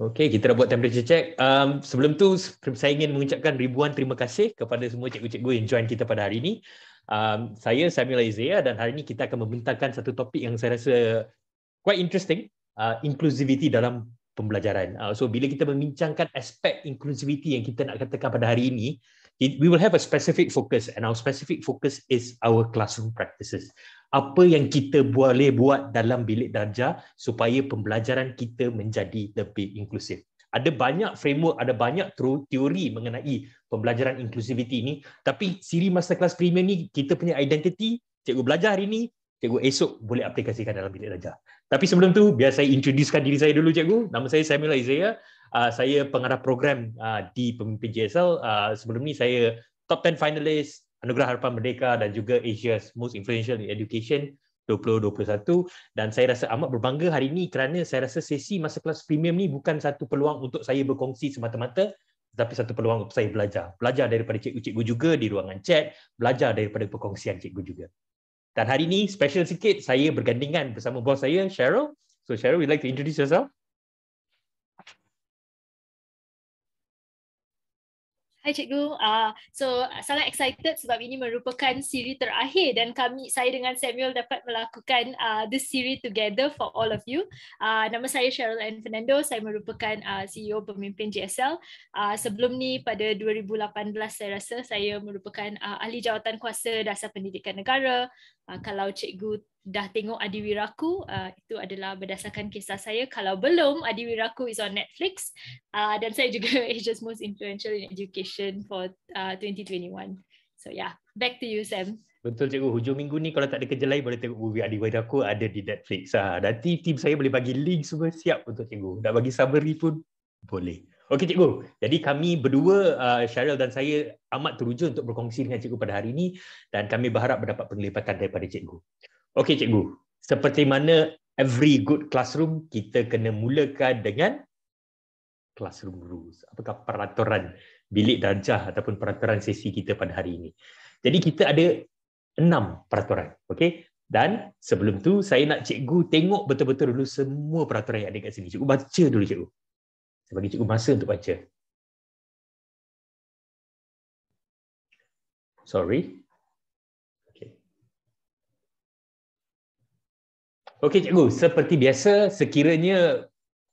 Okey, kita dah buat temperature check. Sebelum tu, saya ingin mengucapkan ribuan terima kasih kepada semua cikgu-cikgu yang join kita pada hari ini. Saya Samuel Isaiah dan hari ini kita akan membentangkan satu topik yang saya rasa quite interesting, inklusiviti dalam pembelajaran. So bila kita membincangkan aspek inklusiviti yang kita nak katakan pada hari ini, we will have a specific focus, and our specific focus is our classroom practices. Apa yang kita boleh buat dalam bilik darjah supaya pembelajaran kita menjadi lebih inklusif. Ada banyak framework, ada banyak teori mengenai pembelajaran inklusiviti ini, tapi Siri Masterclass Premium ni kita punya identity, cikgu belajar hari ini, cikgu esok boleh aplikasikan dalam bilik darjah. Tapi sebelum tu, biar saya introducekan diri saya dulu cikgu. Nama saya Samuel Isaiah. Saya pengarah program di Pemimpin JSL. Sebelum ni saya top 10 finalist Anugerah Harapan Merdeka dan juga Asia's Most Influential in Education 2021. Dan saya rasa amat berbangga hari ini kerana saya rasa sesi Masterclass Premium ni bukan satu peluang untuk saya berkongsi semata-mata, tetapi satu peluang untuk saya belajar. Belajar daripada cikgu-cikgu juga di ruangan chat, belajar daripada perkongsian cikgu juga. Dan hari ini, special sikit, saya bergandingan bersama bos saya, Cheryl. So Cheryl, would you like to introduce yourself? Hai cikgu, so sangat excited sebab ini merupakan siri terakhir dan saya dengan Samuel dapat melakukan this series together for all of you. Nama saya Cheryl Ann Fernando, saya merupakan CEO Pemimpin JSL. Sebelum ni pada 2018 saya rasa saya merupakan ahli jawatan kuasa dasar pendidikan negara. Kalau cikgu dah tengok Adiwiraku, itu adalah berdasarkan kisah saya. Kalau belum, Adiwiraku is on Netflix. Dan saya juga Asia's Most Influential in Education for 2021. So yeah, back to you Sam. Betul cikgu, hujung minggu ni kalau tak ada kerja lain boleh tengok movie Adiwiraku ada di Netflix. Nanti tim saya boleh bagi link semua siap untuk cikgu. Nak bagi summary pun boleh. Okey cikgu, jadi kami berdua, Cheryl dan saya amat teruja untuk berkongsi dengan cikgu pada hari ini dan kami berharap mendapat penglibatan daripada cikgu. Okey cikgu, seperti mana every good classroom, kita kena mulakan dengan classroom rules. Apakah peraturan bilik darjah ataupun peraturan sesi kita pada hari ini. Jadi kita ada 6 peraturan. Okey? Dan sebelum tu saya nak cikgu tengok betul-betul dulu semua peraturan yang ada kat sini. Cikgu baca dulu cikgu. Saya bagi cikgu masa untuk baca. Sorry. Okey cikgu, seperti biasa sekiranya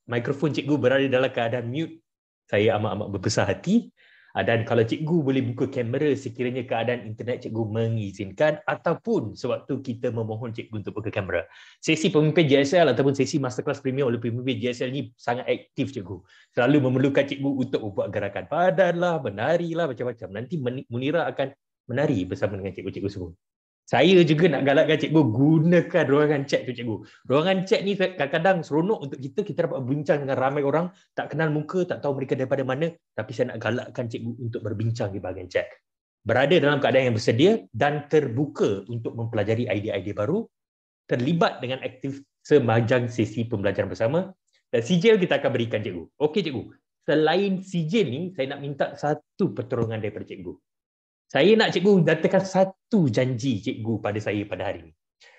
mikrofon cikgu berada dalam keadaan mute, saya amat-amat berbesar hati. Dan kalau cikgu boleh buka kamera sekiranya keadaan internet cikgu mengizinkan ataupun sewaktu kita memohon cikgu untuk buka kamera. Sesi Pemimpin JSL ataupun sesi Masterclass Premium oleh Pemimpin JSL ni sangat aktif cikgu. Selalu memerlukan cikgu untuk membuat gerakan badan lah, menari lah, macam-macam. Nanti Munira akan menari bersama dengan cikgu-cikgu semua. Saya juga nak galakkan cikgu gunakan ruangan chat tu cikgu. Ruangan chat ni kadang-kadang seronok untuk kita dapat berbincang dengan ramai orang, tak kenal muka, tak tahu mereka daripada mana, tapi saya nak galakkan cikgu untuk berbincang di bahagian chat. Berada dalam keadaan yang bersedia dan terbuka untuk mempelajari idea-idea baru, terlibat dengan aktif semajang sesi pembelajaran bersama, dan sijil kita akan berikan cikgu. Okey cikgu, selain sijil ni, saya nak minta satu pertolongan daripada cikgu. Saya nak cikgu nyatakan satu janji cikgu pada saya pada hari ini.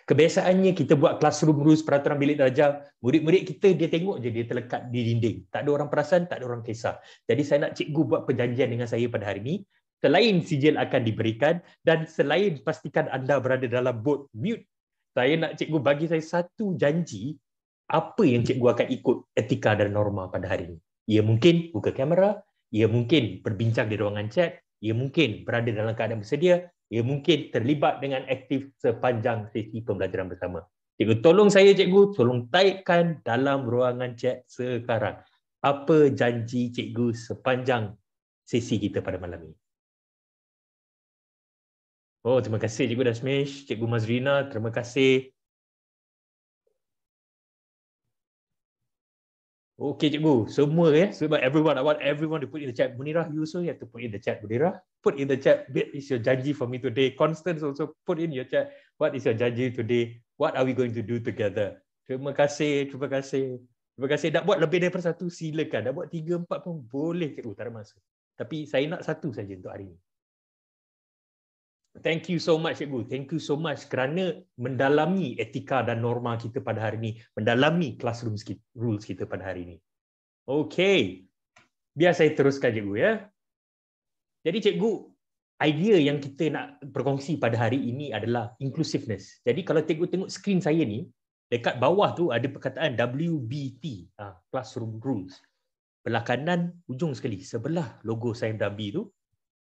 Kebiasaannya kita buat classroom rules, peraturan bilik darjah, murid-murid kita dia tengok je dia terlekat di dinding. Tak ada orang perasan, tak ada orang kisah. Jadi saya nak cikgu buat perjanjian dengan saya pada hari ini. Selain sijil akan diberikan dan selain pastikan anda berada dalam mode mute, saya nak cikgu bagi saya satu janji apa yang cikgu akan ikut etika dan norma pada hari ini. Ia mungkin buka kamera, ia mungkin berbincang di ruangan chat, ia mungkin berada dalam keadaan bersedia, ia mungkin terlibat dengan aktif sepanjang sesi pembelajaran bersama. Cikgu tolong saya cikgu, tolong typekan dalam ruangan chat sekarang. Apa janji cikgu sepanjang sesi kita pada malam ini? Oh, terima kasih Cikgu Dasmish, Cikgu Mazrina, terima kasih. Okey cikgu, semua ya, sebab I want everyone to put in the chat. Munirah, you also have to put in the chat. Munirah, put in the chat, what is your janji for me today? Constance also put in your chat, what is your janji today? What are we going to do together? Terima kasih, terima kasih. Terima kasih. Nak buat lebih daripada satu, silakan. Nak buat 3, 4 pun boleh cikgu, tak ada masa. Tapi saya nak satu saja untuk hari ini. Thank you so much cikgu. Thank you so much kerana mendalami etika dan norma kita pada hari ini, mendalami classroom rules kita pada hari ini. Okey. Biar saya teruskan cikgu ya. Jadi cikgu, idea yang kita nak berkongsi pada hari ini adalah inclusiveness. Jadi kalau cikgu tengok skrin saya ni, dekat bawah tu ada perkataan WBT, Classroom Rules. Belah kanan ujung sekali, sebelah logo Sime Darby tu,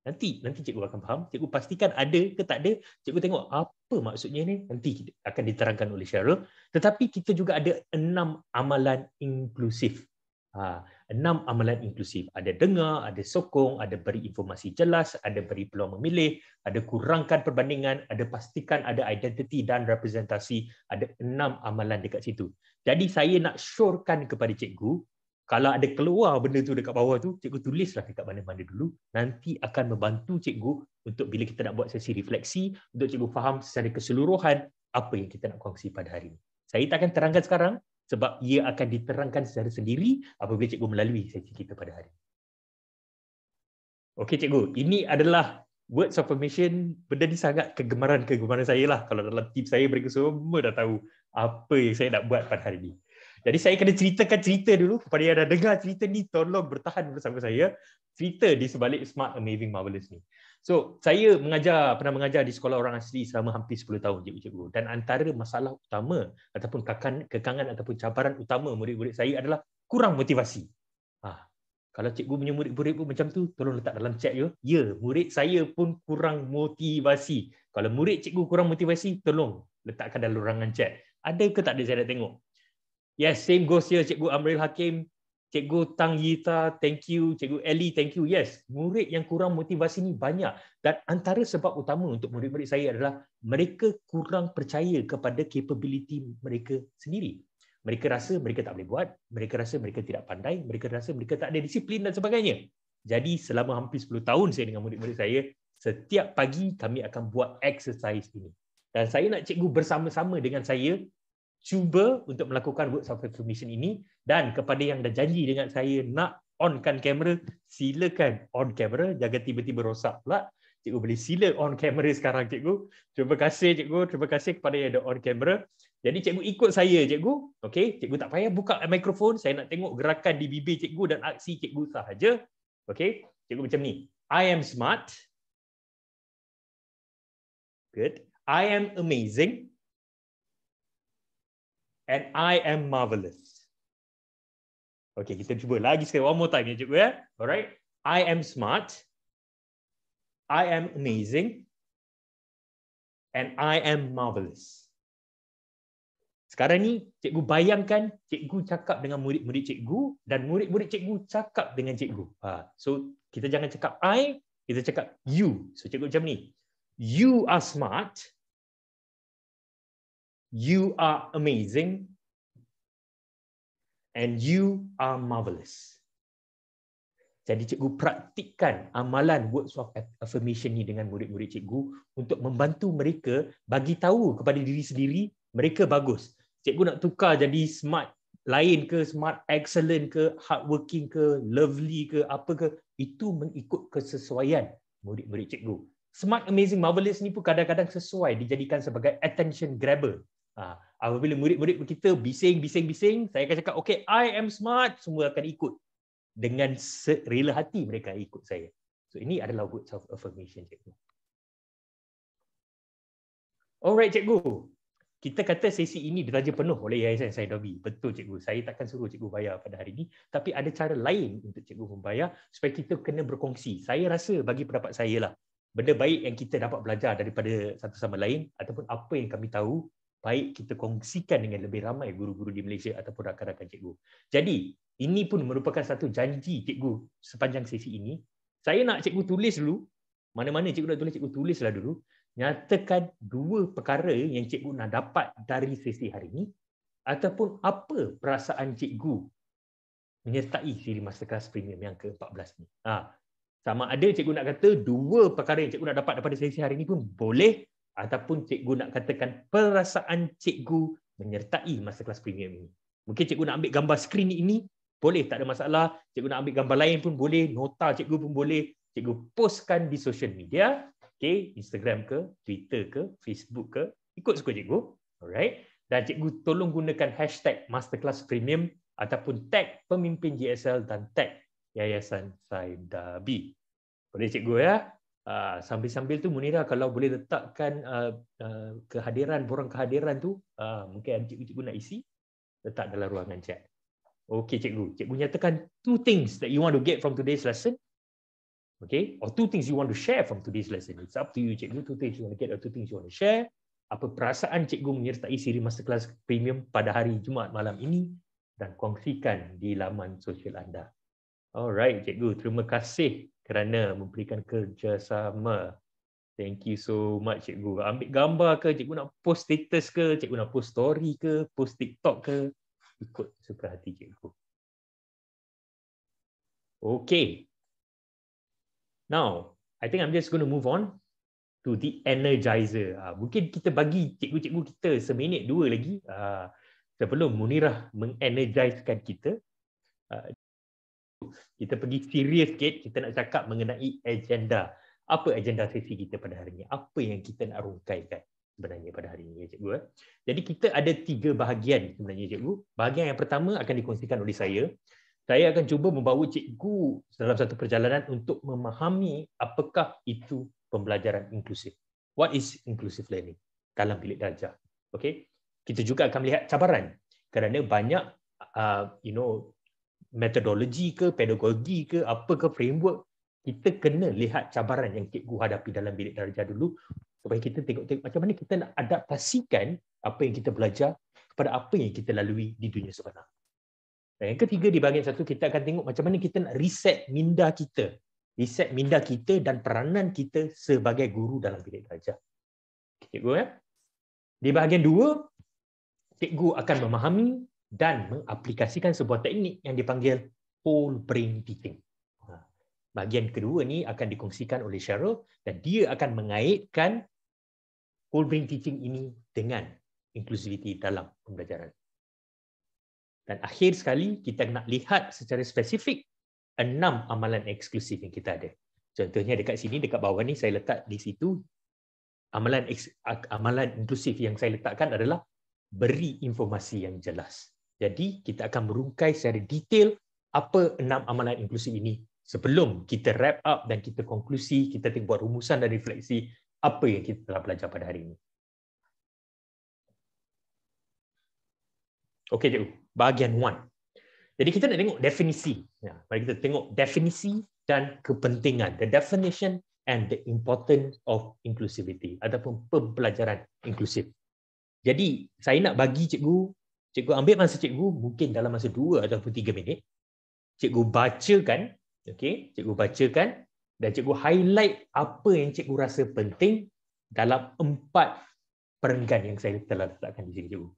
nanti cikgu akan faham. Cikgu pastikan ada ke tak ada. Cikgu tengok apa maksudnya ni, nanti akan diterangkan oleh Cheryl. Tetapi kita juga ada 6 amalan inklusif. 6 amalan inklusif. Ada dengar, ada sokong, ada beri informasi jelas, ada beri peluang memilih, ada kurangkan perbandingan, ada pastikan ada identiti dan representasi. Ada 6 amalan dekat situ. Jadi saya nak syorkan kepada cikgu, kalau ada keluar benda tu dekat bawah tu, cikgu tulislah dekat mana-mana dulu. Nanti akan membantu cikgu untuk bila kita nak buat sesi refleksi, untuk cikgu faham secara keseluruhan apa yang kita nak kongsi pada hari ini. Saya tak akan terangkan sekarang sebab ia akan diterangkan secara sendiri apabila cikgu melalui sesi kita pada hari ini. Okey cikgu, ini adalah words of affirmation. Benda ni sangat kegemaran saya lah. Kalau dalam tim saya, mereka semua dah tahu apa yang saya nak buat pada hari ini. Jadi saya kena ceritakan cerita dulu kepada yang dah dengar cerita ni, tolong bertahan bersama saya. Cerita di sebalik Smart, Amazing, Marvelous ni. So, saya pernah mengajar di sekolah orang asli selama hampir 10 tahun, cikgu-cikgu. Dan antara masalah utama ataupun kekangan ataupun cabaran utama murid-murid saya adalah kurang motivasi. Kalau cikgu punya murid-murid pun macam tu, tolong letak dalam chat ya. Ya, murid saya pun kurang motivasi. Kalau murid cikgu kurang motivasi, tolong letakkan dalam ruangan chat. Ada ke tak ada, saya nak tengok. Yes, same goes here. Cikgu Amril Hakim, Cikgu Tang Yita, thank you. Cikgu Ellie, thank you. Yes, murid yang kurang motivasi ni banyak. Dan antara sebab utama untuk murid-murid saya adalah mereka kurang percaya kepada capability mereka sendiri. Mereka rasa mereka tak boleh buat, mereka rasa mereka tidak pandai, mereka rasa mereka tak ada disiplin dan sebagainya. Jadi selama hampir 10 tahun saya dengan murid-murid saya, setiap pagi kami akan buat exercise ini. Dan saya nak cikgu bersama-sama dengan saya cuba untuk melakukan words of affirmation ini, dan kepada yang dah janji dengan saya nak onkan kamera, silakan on kamera, jangan tiba-tiba rosak pula. Cikgu boleh sila on kamera sekarang cikgu. Terima kasih cikgu, terima kasih kepada yang dah on kamera. Jadi cikgu ikut saya cikgu. Okey, cikgu tak payah buka mikrofon, saya nak tengok gerakan di bibir cikgu dan aksi cikgu sahaja. Okey, cikgu macam ni. I am smart. Good. I am amazing. And I am marvelous. Okay, kita cuba lagi sekali. One more time ya cikgu ya. Alright. I am smart. I am amazing. And I am marvelous. Sekarang ni cikgu bayangkan cikgu cakap dengan murid-murid cikgu dan murid-murid cikgu cakap dengan cikgu. So kita jangan cakap I, kita cakap you. So cikgu macam ni. You are smart. You are amazing, and you are marvelous. Jadi cikgu praktikkan amalan words of affirmation ni dengan murid-murid cikgu untuk membantu mereka bagi tahu kepada diri sendiri mereka bagus. Cikgu nak tukar jadi smart lain ke, smart excellent ke, hardworking ke, lovely ke, apa ke, itu mengikut kesesuaian murid-murid cikgu. Smart, amazing, marvelous ni pun kadang-kadang sesuai dijadikan sebagai attention grabber. Apabila murid-murid kita bising, saya akan cakap, okay, I am smart, semua akan ikut. Dengan serela hati mereka ikut saya. So ini adalah words of affirmation cikgu. Alright cikgu. Kita kata sesi ini ditaja penuh oleh Yayasan Sime Darby. Betul cikgu. Saya takkan suruh cikgu bayar pada hari ini. Tapi ada cara lain untuk cikgu membayar supaya kita kena berkongsi. Saya rasa bagi pendapat saya lah, benda baik yang kita dapat belajar daripada satu sama lain ataupun apa yang kami tahu, baik kita kongsikan dengan lebih ramai guru-guru di Malaysia ataupun rakan-rakan cikgu. Jadi, ini pun merupakan satu janji cikgu sepanjang sesi ini. Saya nak cikgu tulis dulu, mana-mana cikgu nak tulis, cikgu tulislah dulu. Nyatakan 2 perkara yang cikgu nak dapat dari sesi hari ini ataupun apa perasaan cikgu menyertai Siri Masterclass Premium yang ke-14 ni. Sama ada cikgu nak kata 2 perkara yang cikgu nak dapat daripada sesi hari ini pun boleh, ataupun cikgu nak katakan perasaan cikgu menyertai Masterclass Premium ini. Mungkin cikgu nak ambil gambar skrin ini, boleh, tak ada masalah. Cikgu nak ambil gambar lain pun boleh, nota cikgu pun boleh. Cikgu postkan di social media, okay, Instagram ke, Twitter ke, Facebook ke, ikut suka cikgu. Alright. Dan cikgu tolong gunakan hashtag Masterclass Premium ataupun tag pemimpin GSL dan tag Yayasan Sime Darby. Boleh cikgu ya? Sambil-sambil tu Munira kalau boleh letakkan kehadiran, borang kehadiran tu, mungkin cikgu nak isi, letak dalam ruangan chat. Okey cikgu. Cikgu nyatakan 2 things that you want to get from today's lesson. Okay, or 2 things you want to share from today's lesson. It's up to you cikgu. 2 things you want to get or 2 things you want to share. Apa perasaan cikgu menyertai Siri Masterclass Premium pada hari Jumaat malam ini dan kongsikan di laman sosial anda. Alright cikgu, terima kasih kerana memberikan kerjasama. Thank you so much cikgu. Ambil gambar ke, cikgu nak post status ke, cikgu nak post story ke, post TikTok ke, ikut suka hati cikgu. Okay. Now, I think I'm just going to move on to the energizer. Mungkin kita bagi cikgu-cikgu kita seminit 2 lagi sebelum Munirah mengenergizekan kita. Kita pergi serius sikit, kita nak cakap mengenai agenda. Apa agenda sesi kita pada hari ini? Apa yang kita nak rungkaikan sebenarnya pada hari ini, cikgu? Jadi kita ada 3 bahagian sebenarnya, cikgu. Bahagian yang pertama akan dikongsikan oleh saya. Saya akan cuba membawa cikgu dalam satu perjalanan untuk memahami apakah itu pembelajaran inklusif. What is inclusive learning dalam bilik darjah? Okay. Kita juga akan melihat cabaran kerana banyak metodologi ke, pedagogi ke, apa ke framework, kita kena lihat cabaran yang cikgu hadapi dalam bilik darjah dulu supaya kita tengok macam mana kita nak adaptasikan apa yang kita belajar kepada apa yang kita lalui di dunia sebenar. Dan yang ketiga di bahagian 1 kita akan tengok macam mana kita nak reset minda kita. Reset minda kita dan peranan kita sebagai guru dalam bilik darjah. Cikgu ya. Di bahagian 2 cikgu akan memahami dan mengaplikasikan sebuah teknik yang dipanggil whole brain teaching. Bahagian kedua ni akan dikongsikan oleh Cheryl dan dia akan mengaitkan whole brain teaching ini dengan inklusiviti dalam pembelajaran. Dan akhir sekali kita nak lihat secara spesifik 6 amalan eksklusif yang kita ada. Contohnya dekat sini, dekat bawah ni saya letak di situ amalan inklusif yang saya letakkan adalah beri informasi yang jelas. Jadi kita akan merungkai secara detail apa 6 amalan inklusif ini sebelum kita wrap up dan kita konklusi, kita buat rumusan dan refleksi apa yang kita telah belajar pada hari ini. Okey cikgu, bahagian 1. Jadi kita nak tengok definisi. Mari kita tengok definisi dan kepentingan. The definition and the importance of inclusivity ataupun pembelajaran inklusif. Jadi saya nak bagi cikgu ambil masa cikgu mungkin dalam masa 2 ataupun 3 minit. Cikgu bacakan, okey, cikgu bacakan dan cikgu highlight apa yang cikgu rasa penting dalam 4 perenggan yang saya telah letakkan di sini cikgu.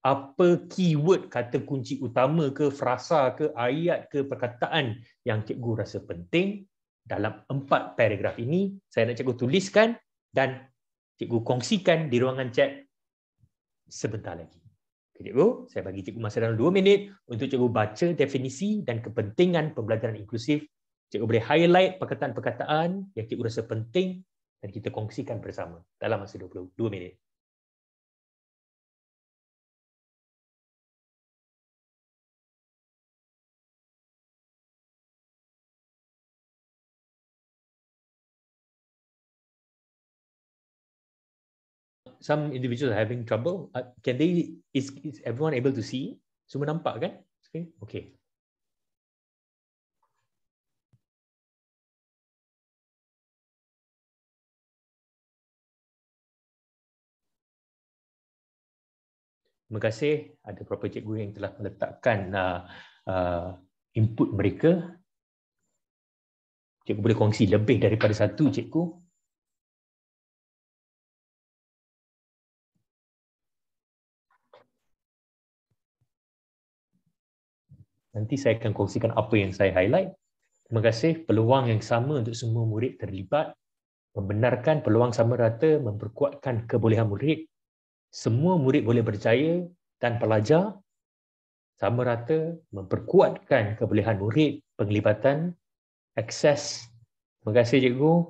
Apa keyword, kata kunci utama ke, frasa ke, ayat ke, perkataan yang cikgu rasa penting dalam 4 paragraf ini, saya nak cikgu tuliskan dan cikgu kongsikan di ruangan chat sebentar lagi. Okay, cikgu, saya bagi cikgu masa dalam 2 minit untuk cikgu baca definisi dan kepentingan pembelajaran inklusif. Cikgu boleh highlight perkataan-perkataan yang cikgu rasa penting dan kita kongsikan bersama dalam masa 22 minit. Some individuals are having trouble. Is everyone able to see? Semua nampak kan? Okay. Terima kasih ada beberapa cikgu yang telah meletakkan input mereka. Cikgu boleh kongsi lebih daripada 1 cikgu. Nanti saya akan kongsikan apa yang saya highlight. Terima kasih. Peluang yang sama untuk semua murid terlibat. Membenarkan peluang sama rata, memperkuatkan kebolehan murid. Semua murid boleh berjaya dan pelajar. Sama rata, memperkuatkan kebolehan murid, penglibatan, akses. Terima kasih cikgu.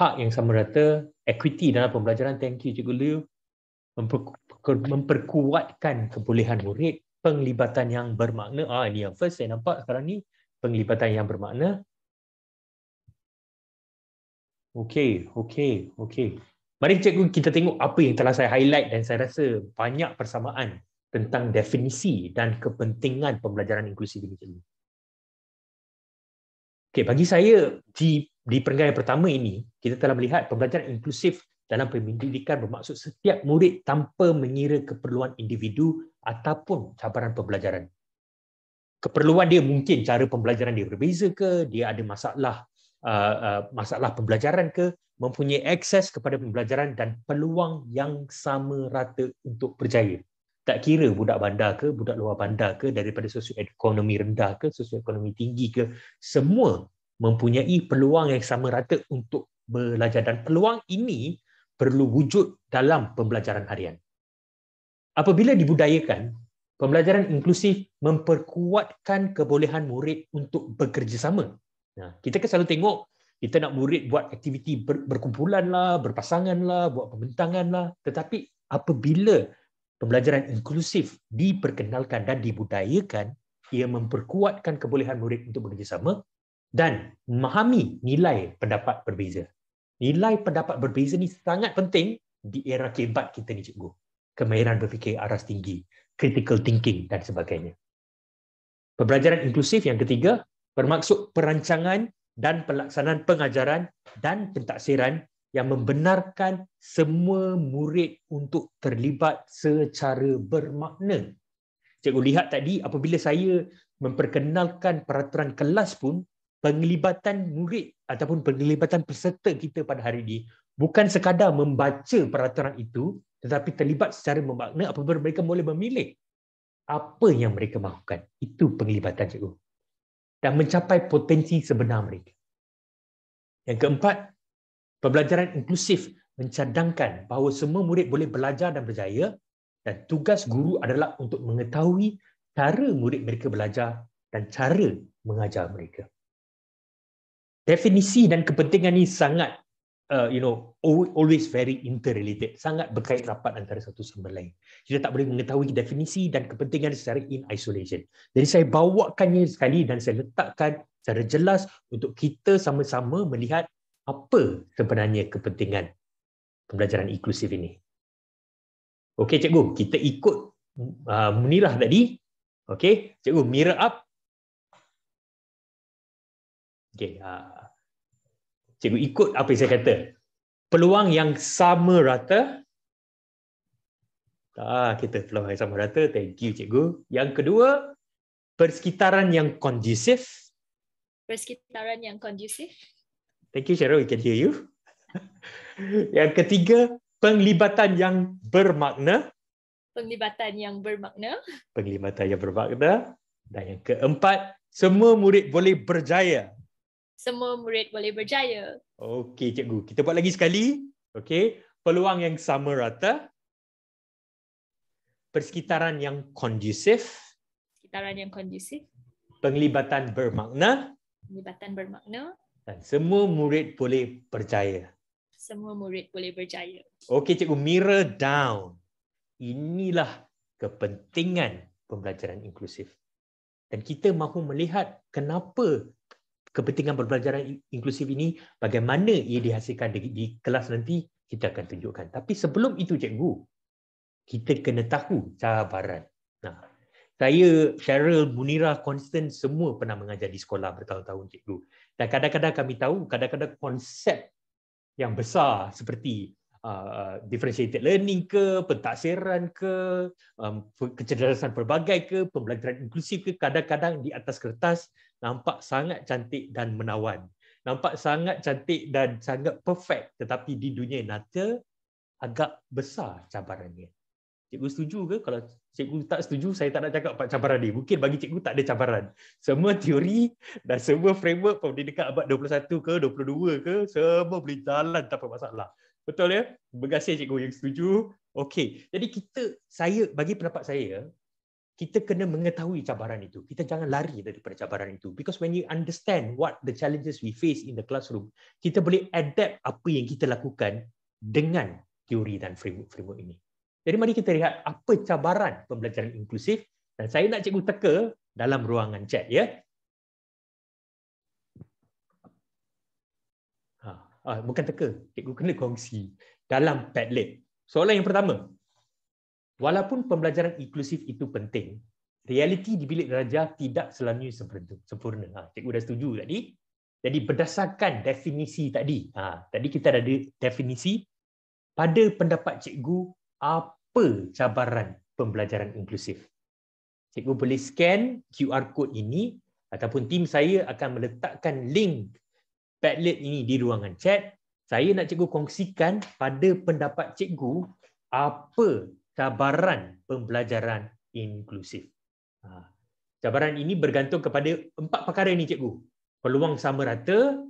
Hak yang sama rata, equity dalam pembelajaran. Thank you cikgu Liu. Memperkuatkan kebolehan murid penglibatan yang bermakna. Ini yang first saya nampak sekarang ni, penglibatan yang bermakna. Okey. Mari cikgu kita tengok apa yang telah saya highlight dan saya rasa banyak persamaan tentang definisi dan kepentingan pembelajaran inklusif ini, cikgu. Okey, bagi saya di perenggan yang pertama ini, kita telah melihat pembelajaran inklusif dalam pendidikan bermaksud setiap murid tanpa mengira keperluan individu ataupun cabaran pembelajaran. Keperluan dia mungkin cara pembelajaran dia berbeza ke, dia ada masalah pembelajaran ke, mempunyai akses kepada pembelajaran dan peluang yang sama rata untuk berjaya. Tak kira budak bandar ke, budak luar bandar ke, daripada sosioekonomi rendah ke, sosioekonomi tinggi ke, semua mempunyai peluang yang sama rata untuk belajar, dan peluang ini perlu wujud dalam pembelajaran harian. Apabila dibudayakan, pembelajaran inklusif memperkuatkan kebolehan murid untuk bekerjasama. Kita kan selalu tengok, kita nak murid buat aktiviti berkumpulan lah, berpasangan lah, buat pembentangan lah. Tetapi apabila pembelajaran inklusif diperkenalkan dan dibudayakan, ia memperkuatkan kebolehan murid untuk bekerjasama dan memahami nilai pendapat berbeza. Nilai pendapat berbeza ni sangat penting di era kebat kita ni, cikgu. Kemahiran berfikir aras tinggi, critical thinking dan sebagainya. Pembelajaran inklusif yang ketiga bermaksud perancangan dan pelaksanaan pengajaran dan pentaksiran yang membenarkan semua murid untuk terlibat secara bermakna. Cikgu lihat tadi, apabila saya memperkenalkan peraturan kelas pun, penglibatan murid ataupun penglibatan peserta kita pada hari ini bukan sekadar membaca peraturan itu, tetapi terlibat secara bermakna apabila mereka boleh memilih apa yang mereka mahukan. Itu penglibatan, cikgu. Dan mencapai potensi sebenar mereka. Yang keempat, pembelajaran inklusif mencadangkan bahawa semua murid boleh belajar dan berjaya, dan tugas guru adalah untuk mengetahui cara murid mereka belajar dan cara mengajar mereka. Definisi dan kepentingan ini sangat always very interrelated, sangat berkait rapat antara satu sama lain. Kita tak boleh mengetahui definisi dan kepentingan secara in isolation. Jadi saya bawakannya sekali dan saya letakkan secara jelas untuk kita sama-sama melihat apa sebenarnya kepentingan pembelajaran inklusif ini. Okey, cikgu, kita ikut Munirah tadi. Okey, cikgu, mirror up. Okey, cikgu ikut apa yang saya kata. Peluang yang sama rata. Kita peluang yang sama rata. Thank you, cikgu. Yang kedua, persekitaran yang kondusif. Persekitaran yang kondusif. Thank you, Cheryl. We can hear you. Yang ketiga, penglibatan yang bermakna. Penglibatan yang bermakna. Penglibatan yang bermakna. Dan yang keempat, semua murid boleh berjaya. Semua murid boleh berjaya. Okey, cikgu. Kita buat lagi sekali. Okey. Peluang yang sama rata. Persekitaran yang kondusif. Persekitaran yang kondusif. Penglibatan bermakna. Penglibatan bermakna. Dan semua murid boleh berjaya. Semua murid boleh berjaya. Okey, cikgu. Mirror down. Inilah kepentingan pembelajaran inklusif. Dan kita mahu melihat kenapa kepentingan pembelajaran inklusif ini, bagaimana ia dihasilkan di kelas nanti, kita akan tunjukkan. Tapi sebelum itu, cikgu, kita kena tahu cabaran. Saya, Cheryl, Munirah, Constant, semua pernah mengajar di sekolah bertahun-tahun, cikgu. Dan kadang-kadang kami tahu, kadang-kadang konsep yang besar seperti differentiated learning ke, pentaksiran ke, kecerdasan pelbagai ke, pembelajaran inklusif ke, kadang-kadang di atas kertas nampak sangat cantik dan menawan. Nampak sangat cantik dan sangat perfect, tetapi di dunia nyata agak besar cabarannya. Cikgu setuju ke? Kalau cikgu tak setuju, saya tak nak cakap cabaran ni. Mungkin bagi cikgu tak ada cabaran. Semua teori dan semua framework pendidikan abad 21 ke, 22 ke, semua boleh jalan tanpa masalah. Betul ya? Terima kasih cikgu yang setuju. Okey. Jadi bagi pendapat saya, kita kena mengetahui cabaran itu. Kita jangan lari daripada cabaran itu. Because when you understand what the challenges we face in the classroom, kita boleh adapt apa yang kita lakukan dengan teori dan framework ini. Jadi mari kita lihat apa cabaran pembelajaran inklusif Dan saya nak cikgu teka dalam ruangan chat, ya. Bukan teka, cikgu kena kongsi dalam Padlet. Soalan yang pertama, walaupun pembelajaran inklusif itu penting, realiti di bilik daraja tidak selalu sempurna. Cikgu dah setuju tadi. Jadi berdasarkan definisi tadi, tadi kita ada definisi, pada pendapat cikgu, apa cabaran pembelajaran inklusif? Cikgu boleh scan QR code ini ataupun tim saya akan meletakkan link Padlet ini di ruangan chat. Saya nak cikgu kongsikan pada pendapat cikgu apa cabaran pembelajaran inklusif. Cabaran ini bergantung kepada 4 perkara ini, cikgu. Peluang sama rata,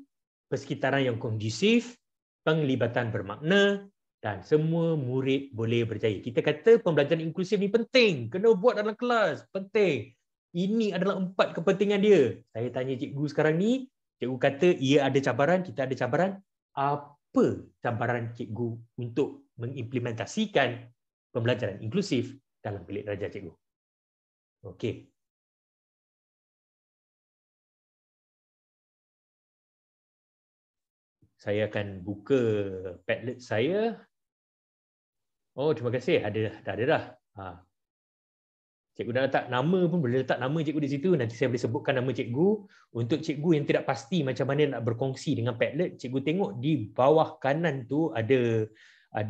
persekitaran yang kondusif, penglibatan bermakna, dan semua murid boleh berjaya. Kita kata pembelajaran inklusif ni penting, kena buat dalam kelas, penting. Ini adalah 4 kepentingan dia. Saya tanya cikgu sekarang ni, cikgu kata ia ada cabaran, kita ada cabaran. Apa cabaran cikgu untuk mengimplementasikan pembelajaran inklusif dalam bilik daraja cikgu? Okey. Saya akan buka Padlet saya. Oh, terima kasih. Ada dah. Cikgu dah letak nama pun, boleh letak nama cikgu di situ. Nanti saya boleh sebutkan nama cikgu. Untuk cikgu yang tidak pasti macam mana nak berkongsi dengan Padlet, cikgu tengok di bawah kanan tu ada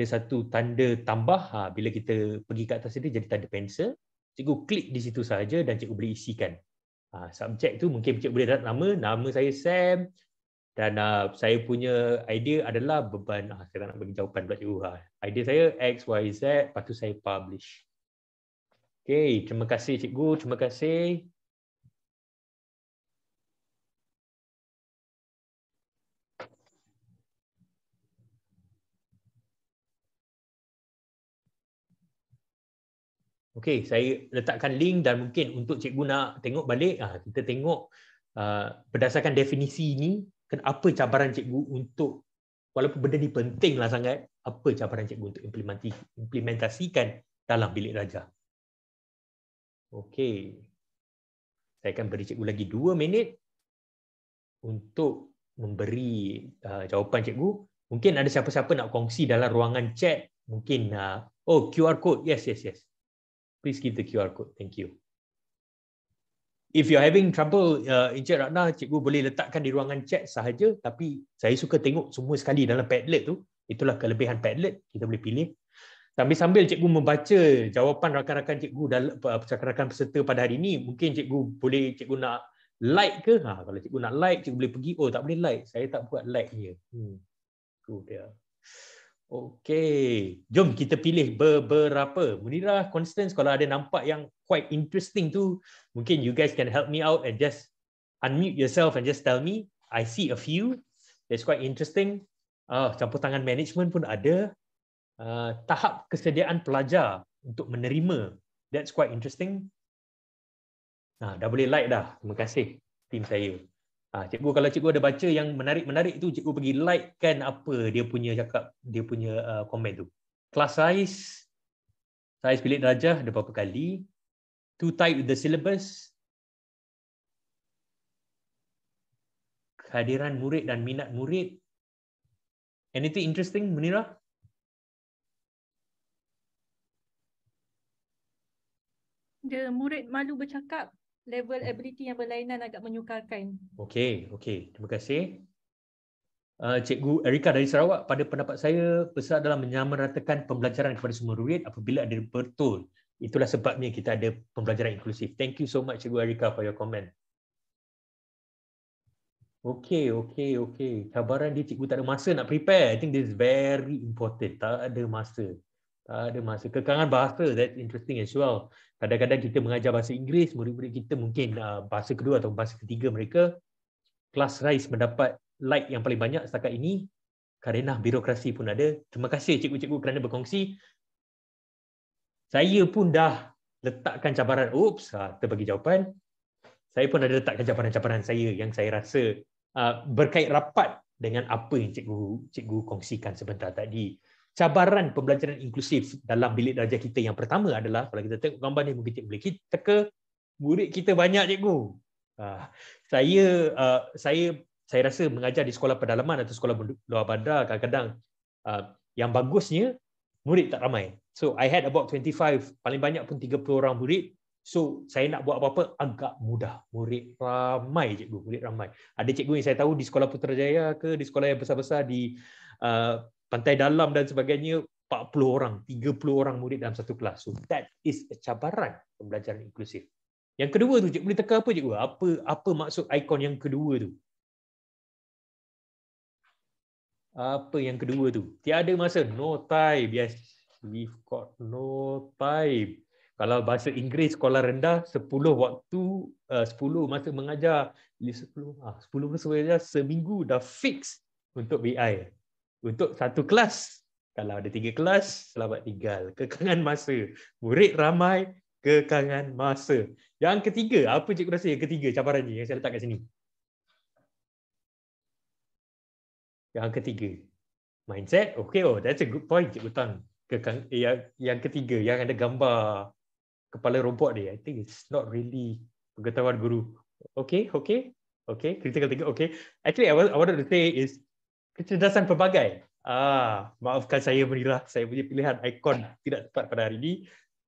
satu tanda tambah. Bila kita pergi ke atas itu jadi tanda pensel. Cikgu klik di situ saja dan cikgu boleh isikan. Subjek tu mungkin cikgu boleh letak nama saya Sam. Dan saya punya idea adalah beban. Saya tak nak bagi jawapan pula cikgu. Idea saya X, Y, Z. Lepas tu saya publish. Okey, terima kasih cikgu. Terima kasih. Okey, saya letakkan link dan mungkin untuk cikgu nak tengok balik, kita tengok berdasarkan definisi ini, apa cabaran cikgu untuk, walaupun benda ni penting lah sangat, apa cabaran cikgu untuk implementasikan dalam bilik daraja. Okey. Saya akan beri cikgu lagi 2 minit untuk memberi jawapan cikgu. Mungkin ada siapa-siapa nak kongsi dalam ruangan chat. Mungkin, QR code. Yes. Please give the QR code. Thank you. If you're having trouble, Encik Ratna, cikgu boleh letakkan di ruangan chat sahaja. Tapi saya suka tengok semua sekali dalam Padlet tu. Itulah kelebihan Padlet. Kita boleh pilih. Sambil cikgu membaca jawapan rakan-rakan cikgu dalam rakan-rakan peserta pada hari ini, mungkin cikgu nak like ke? Kalau cikgu nak like, cikgu boleh pergi. Oh, tak boleh like. Saya tak buat like dia. Tu dia. Okey. Jom kita pilih beberapa. Munirah, Constance, kalau ada nampak yang quite interesting tu, mungkin you guys can help me out and just unmute yourself and just tell me. I see a few. That's quite interesting. Campur tangan management pun ada. Tahap kesediaan pelajar untuk menerima. That's quite interesting. Dah boleh like dah. Terima kasih tim saya. Cikgu, kalau cikgu ada baca yang menarik-menarik tu, cikgu pergi like kan apa dia punya komen tu. Class size bilik darjah ada berapa kali. Too tight with the syllabus. Kehadiran murid dan minat murid. Anything interesting, Munirah? Dia murid malu bercakap, level ability yang berlainan agak menyukarkan. Okey. Terima kasih. Cikgu Erika dari Sarawak, pada pendapat saya, besar dalam menyamaratakan pembelajaran kepada semua murid apabila ada betul. Itulah sebabnya kita ada pembelajaran inklusif. Thank you so much, Cikgu Erika, for your comment. Okey. Cabaran dia, cikgu tak ada masa nak prepare. I think this is very important. Tak ada masa. Kekangan bahasa, that's interesting as well. Kadang-kadang kita mengajar bahasa Inggeris, murid-murid kita mungkin bahasa kedua atau bahasa ketiga mereka. Class rise mendapat like yang paling banyak setakat ini. Kerana birokrasi pun ada. Terima kasih cikgu-cikgu kerana berkongsi. Saya pun dah letakkan cabaran. Terbagi jawapan. Saya pun ada letakkan cabaran-cabaran saya yang saya rasa berkait rapat dengan apa yang cikgu kongsikan sebentar tadi. cabaran pembelajaran inklusif dalam bilik darjah kita yang pertama adalah, kalau kita tengok gambar ni mungkin cikgu boleh teka, murid kita banyak cikgu. Saya rasa mengajar di sekolah pedalaman atau sekolah luar bandar, kadang-kadang yang bagusnya murid tak ramai. So I had about 25, paling banyak pun 30 orang murid. So saya nak buat apa-apa agak mudah. Murid ramai cikgu, murid ramai. Ada cikgu yang saya tahu di sekolah Putrajaya ke, di sekolah yang besar-besar di Pantai Dalam dan sebagainya, 40 orang, 30 orang murid dalam satu kelas. So that is a cabaran pembelajaran inklusif. Yang kedua tu, cikgu boleh teka apa cikgu? Apa maksud ikon yang kedua tu? Apa yang kedua tu? Tiada masa, no time. Yes, we've got no time. Kalau bahasa Inggeris sekolah rendah, 10 waktu, 10 masa mengajar, 10 masa mengajar, seminggu dah fix untuk BI. Untuk satu kelas, kalau ada 3 kelas, selamat tinggal. Kekangan masa. Murid ramai, kekangan masa. Yang ketiga, apa cikgu rasa yang ketiga cabarannya yang saya letak kat sini? Yang ketiga, mindset. Okay, that's a good point, Cikgu Tan. Yang ketiga, yang ada gambar kepala robot dia. I think it's not really pengetahuan guru. Okay. Critical thinking. Okay. Actually, I wanted to say is kecerdasan pelbagai. Maafkan saya menilah saya punya pilihan ikon tidak tepat pada hari ini.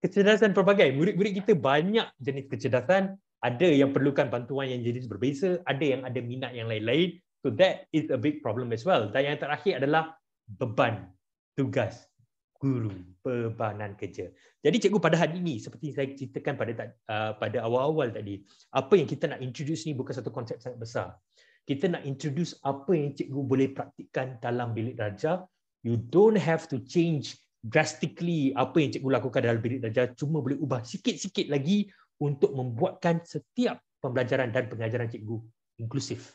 Kecerdasan pelbagai. Murid-murid kita banyak jenis kecerdasan. Ada yang perlukan bantuan yang jenis berbeza. Ada yang ada minat yang lain-lain. So that is a big problem as well. Dan yang terakhir adalah beban tugas guru, bebanan kerja. Jadi cikgu pada hari ini, seperti saya ceritakan pada awal-awal tadi, apa yang kita nak introduce ni bukan satu konsep sangat besar. Kita nak introduce apa yang cikgu boleh praktikkan dalam bilik darjah. You don't have to change drastically apa yang cikgu lakukan dalam bilik darjah, cuma boleh ubah sikit-sikit lagi untuk membuatkan setiap pembelajaran dan pengajaran cikgu inklusif.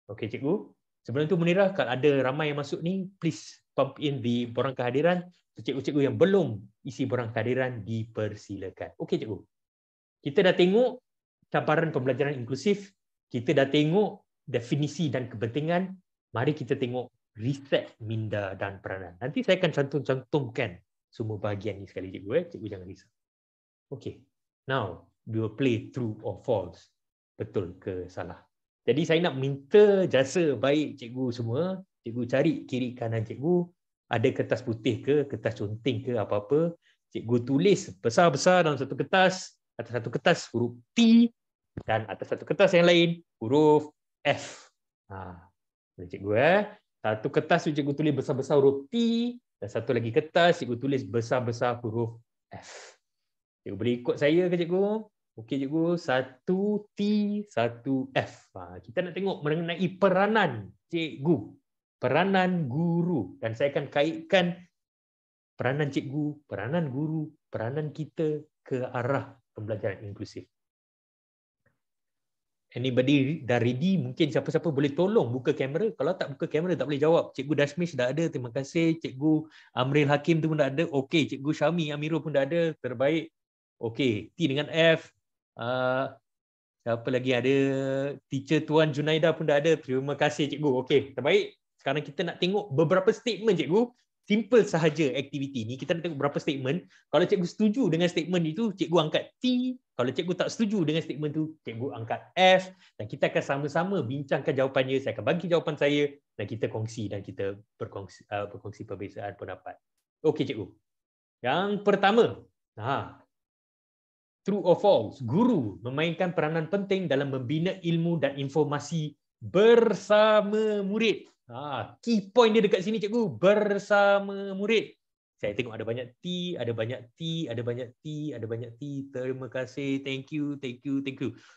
Okey cikgu, sebelum itu Munirah, kalau ada ramai yang masuk ni, please pump in di borang kehadiran. Cikgu-cikgu yang belum isi borang kehadiran dipersilakan. Okey cikgu, kita dah tengok cabaran pembelajaran inklusif, kita dah tengok definisi dan kepentingan, mari kita tengok riset, minda dan peranan. Nanti saya akan cantum-cantumkan semua bahagian ni sekali cikgu. Cikgu jangan risau. Okey, now we will play true or false. Betul ke salah? Jadi saya nak minta jasa baik cikgu semua. Cikgu cari kiri kanan cikgu. Ada kertas putih ke, kertas conteng ke, apa-apa. Cikgu tulis besar-besar dalam satu kertas. Atas satu kertas huruf T. Dan atas satu kertas yang lain huruf F. Cikgu satu kertas tu cikgu tulis besar-besar huruf T. Dan satu lagi kertas cikgu tulis besar-besar huruf F. Cikgu boleh ikut saya ke cikgu? Okey cikgu, 1 T, 1 F. Kita nak tengok mengenai peranan cikgu, peranan guru. Dan saya akan kaitkan peranan cikgu, peranan guru, peranan kita ke arah pembelajaran inklusif. Anybody dah ready? Mungkin siapa-siapa boleh tolong buka kamera. Kalau tak buka kamera tak boleh jawab. Cikgu Dashmish dah ada, terima kasih. Cikgu Amril Hakim tu pun dah ada. Okey, cikgu Syami Amirul pun dah ada, terbaik. Okey, T dengan F. Siapa lagi ada? Teacher Tuan Junaida pun dah ada. Terima kasih cikgu. Okey, terbaik. Sekarang kita nak tengok beberapa statement cikgu. Simple sahaja aktiviti ni. Kita nak tengok beberapa statement. Kalau cikgu setuju dengan statement itu, cikgu angkat T. Kalau cikgu tak setuju dengan statement itu, cikgu angkat F. Dan kita akan sama-sama bincangkan jawapannya. Saya akan bagi jawapan saya dan kita kongsi dan kita berkongsi perbezaan pendapat. Okey cikgu. Yang pertama, true or false, guru memainkan peranan penting dalam membina ilmu dan informasi bersama murid. Key point dia dekat sini cikgu, bersama murid. Saya tengok ada banyak T, ada banyak T, ada banyak T, ada banyak T. Terima kasih, thank you.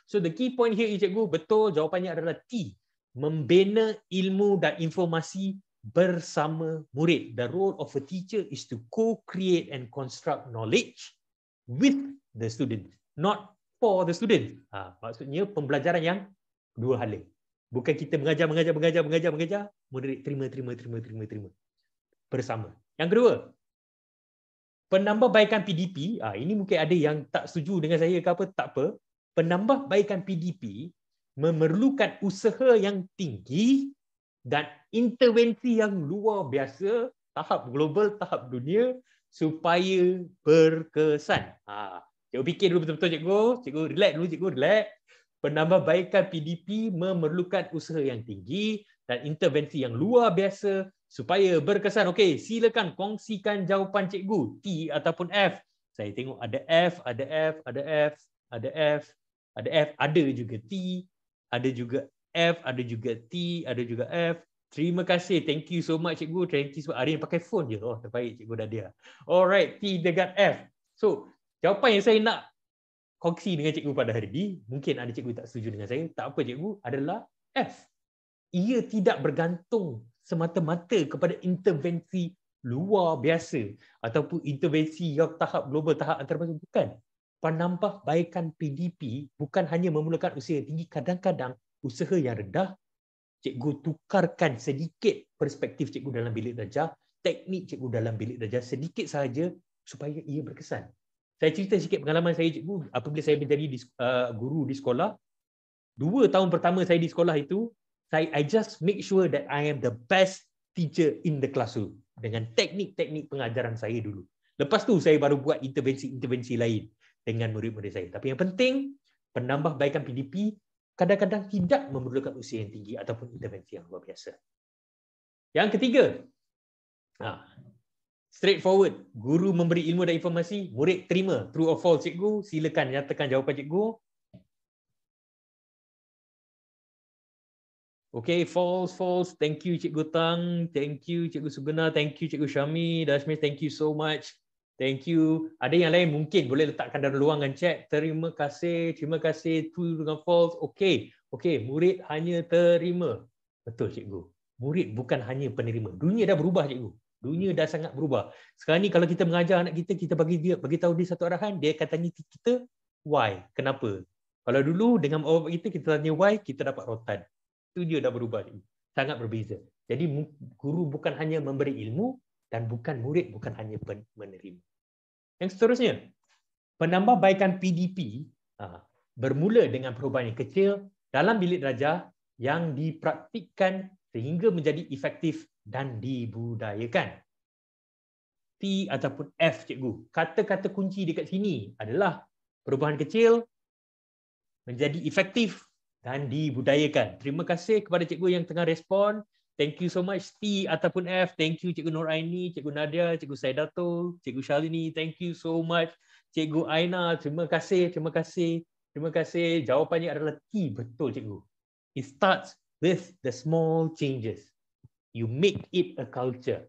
So the key point here is cikgu, betul jawapannya adalah T. Membina ilmu dan informasi bersama murid. The role of a teacher is to co-create and construct knowledge with the student, not for the student. Maksudnya pembelajaran yang dua hala. Bukan kita mengajar, murid terima. Bersama. Yang kedua, penambahbaikan PDP. Ini mungkin ada yang tak setuju dengan saya ke apa, tak apa. Penambahbaikan PDP memerlukan usaha yang tinggi dan intervensi yang luar biasa tahap global, tahap dunia supaya berkesan. Cikgu fikir dulu betul-betul cikgu. Cikgu relax dulu cikgu, relax. Penambahbaikan PDP memerlukan usaha yang tinggi dan intervensi yang luar biasa supaya berkesan. Okey, silakan kongsikan jawapan cikgu, T ataupun F. Saya tengok ada F, ada F, ada F, ada F, ada F, ada juga T, ada juga F, ada juga T, ada juga F. Terima kasih. Thank you so much cikgu. Thank you so much. Ada yang pakai phone je. Oh, terbaik cikgu Nadia. Alright, T dengan F. So, jawapan yang saya nak kongsi dengan cikgu pada hari ini, mungkin ada cikgu tak setuju dengan saya, tak apa cikgu, adalah F. Ia tidak bergantung semata-mata kepada intervensi luar biasa ataupun intervensi yang tahap global, tahap antarabangsa. Bukan. Penambahbaikan PDP bukan hanya memerlukan usaha yang tinggi, kadang-kadang usaha yang rendah, cikgu tukarkan sedikit perspektif cikgu dalam bilik darjah, teknik cikgu dalam bilik darjah sedikit sahaja supaya ia berkesan. Saya cerita sikit pengalaman saya cikgu apabila saya menjadi guru di sekolah. 2 tahun pertama saya di sekolah itu, I just make sure that I am the best teacher in the classroom dengan teknik-teknik pengajaran saya dulu. Lepas tu saya baru buat intervensi-intervensi lain dengan murid-murid saya. Tapi yang penting, penambahbaikan PDP kadang-kadang tidak memerlukan usaha yang tinggi ataupun intervensi yang luar biasa. Yang ketiga, straightforward. Guru memberi ilmu dan informasi, murid terima. True or false cikgu? Silakan nyatakan jawapan cikgu. Okay, false, false. Thank you Cikgu Tang. Thank you Cikgu Sugena. Thank you Cikgu Syami. Dashmi, thank you so much. Thank you. Ada yang lain mungkin boleh letakkan dalam ruangan chat. Terima kasih. Terima kasih. True dengan false. Okay. Okay, murid hanya terima. Betul cikgu. Murid bukan hanya penerima. Dunia dah berubah cikgu. Dunia dah sangat berubah. Sekarang ni kalau kita mengajar anak kita bagi tahu dia satu arahan, dia akan tanya kita why, kenapa. Kalau dulu dengan bapak kita tanya why, kita dapat rotan. Itu dia dah berubah. Sangat berbeza. Jadi guru bukan hanya memberi ilmu dan murid bukan hanya menerima. Yang seterusnya, penambahbaikan PDP bermula dengan perubahan yang kecil dalam bilik darjah yang dipraktikkan sehingga menjadi efektif dan dibudayakan. T ataupun F cikgu. Kata-kata kunci dekat sini adalah perubahan kecil menjadi efektif dan dibudayakan. Terima kasih kepada cikgu yang tengah respon. Thank you so much T ataupun F. Thank you Cikgu Nur Aini, Cikgu Nadia, Cikgu Saidatul, Cikgu Shalini. Thank you so much. Cikgu Aina, terima kasih, terima kasih. Terima kasih. Jawapannya adalah T. Betul cikgu. It starts with the small changes. You make it a culture.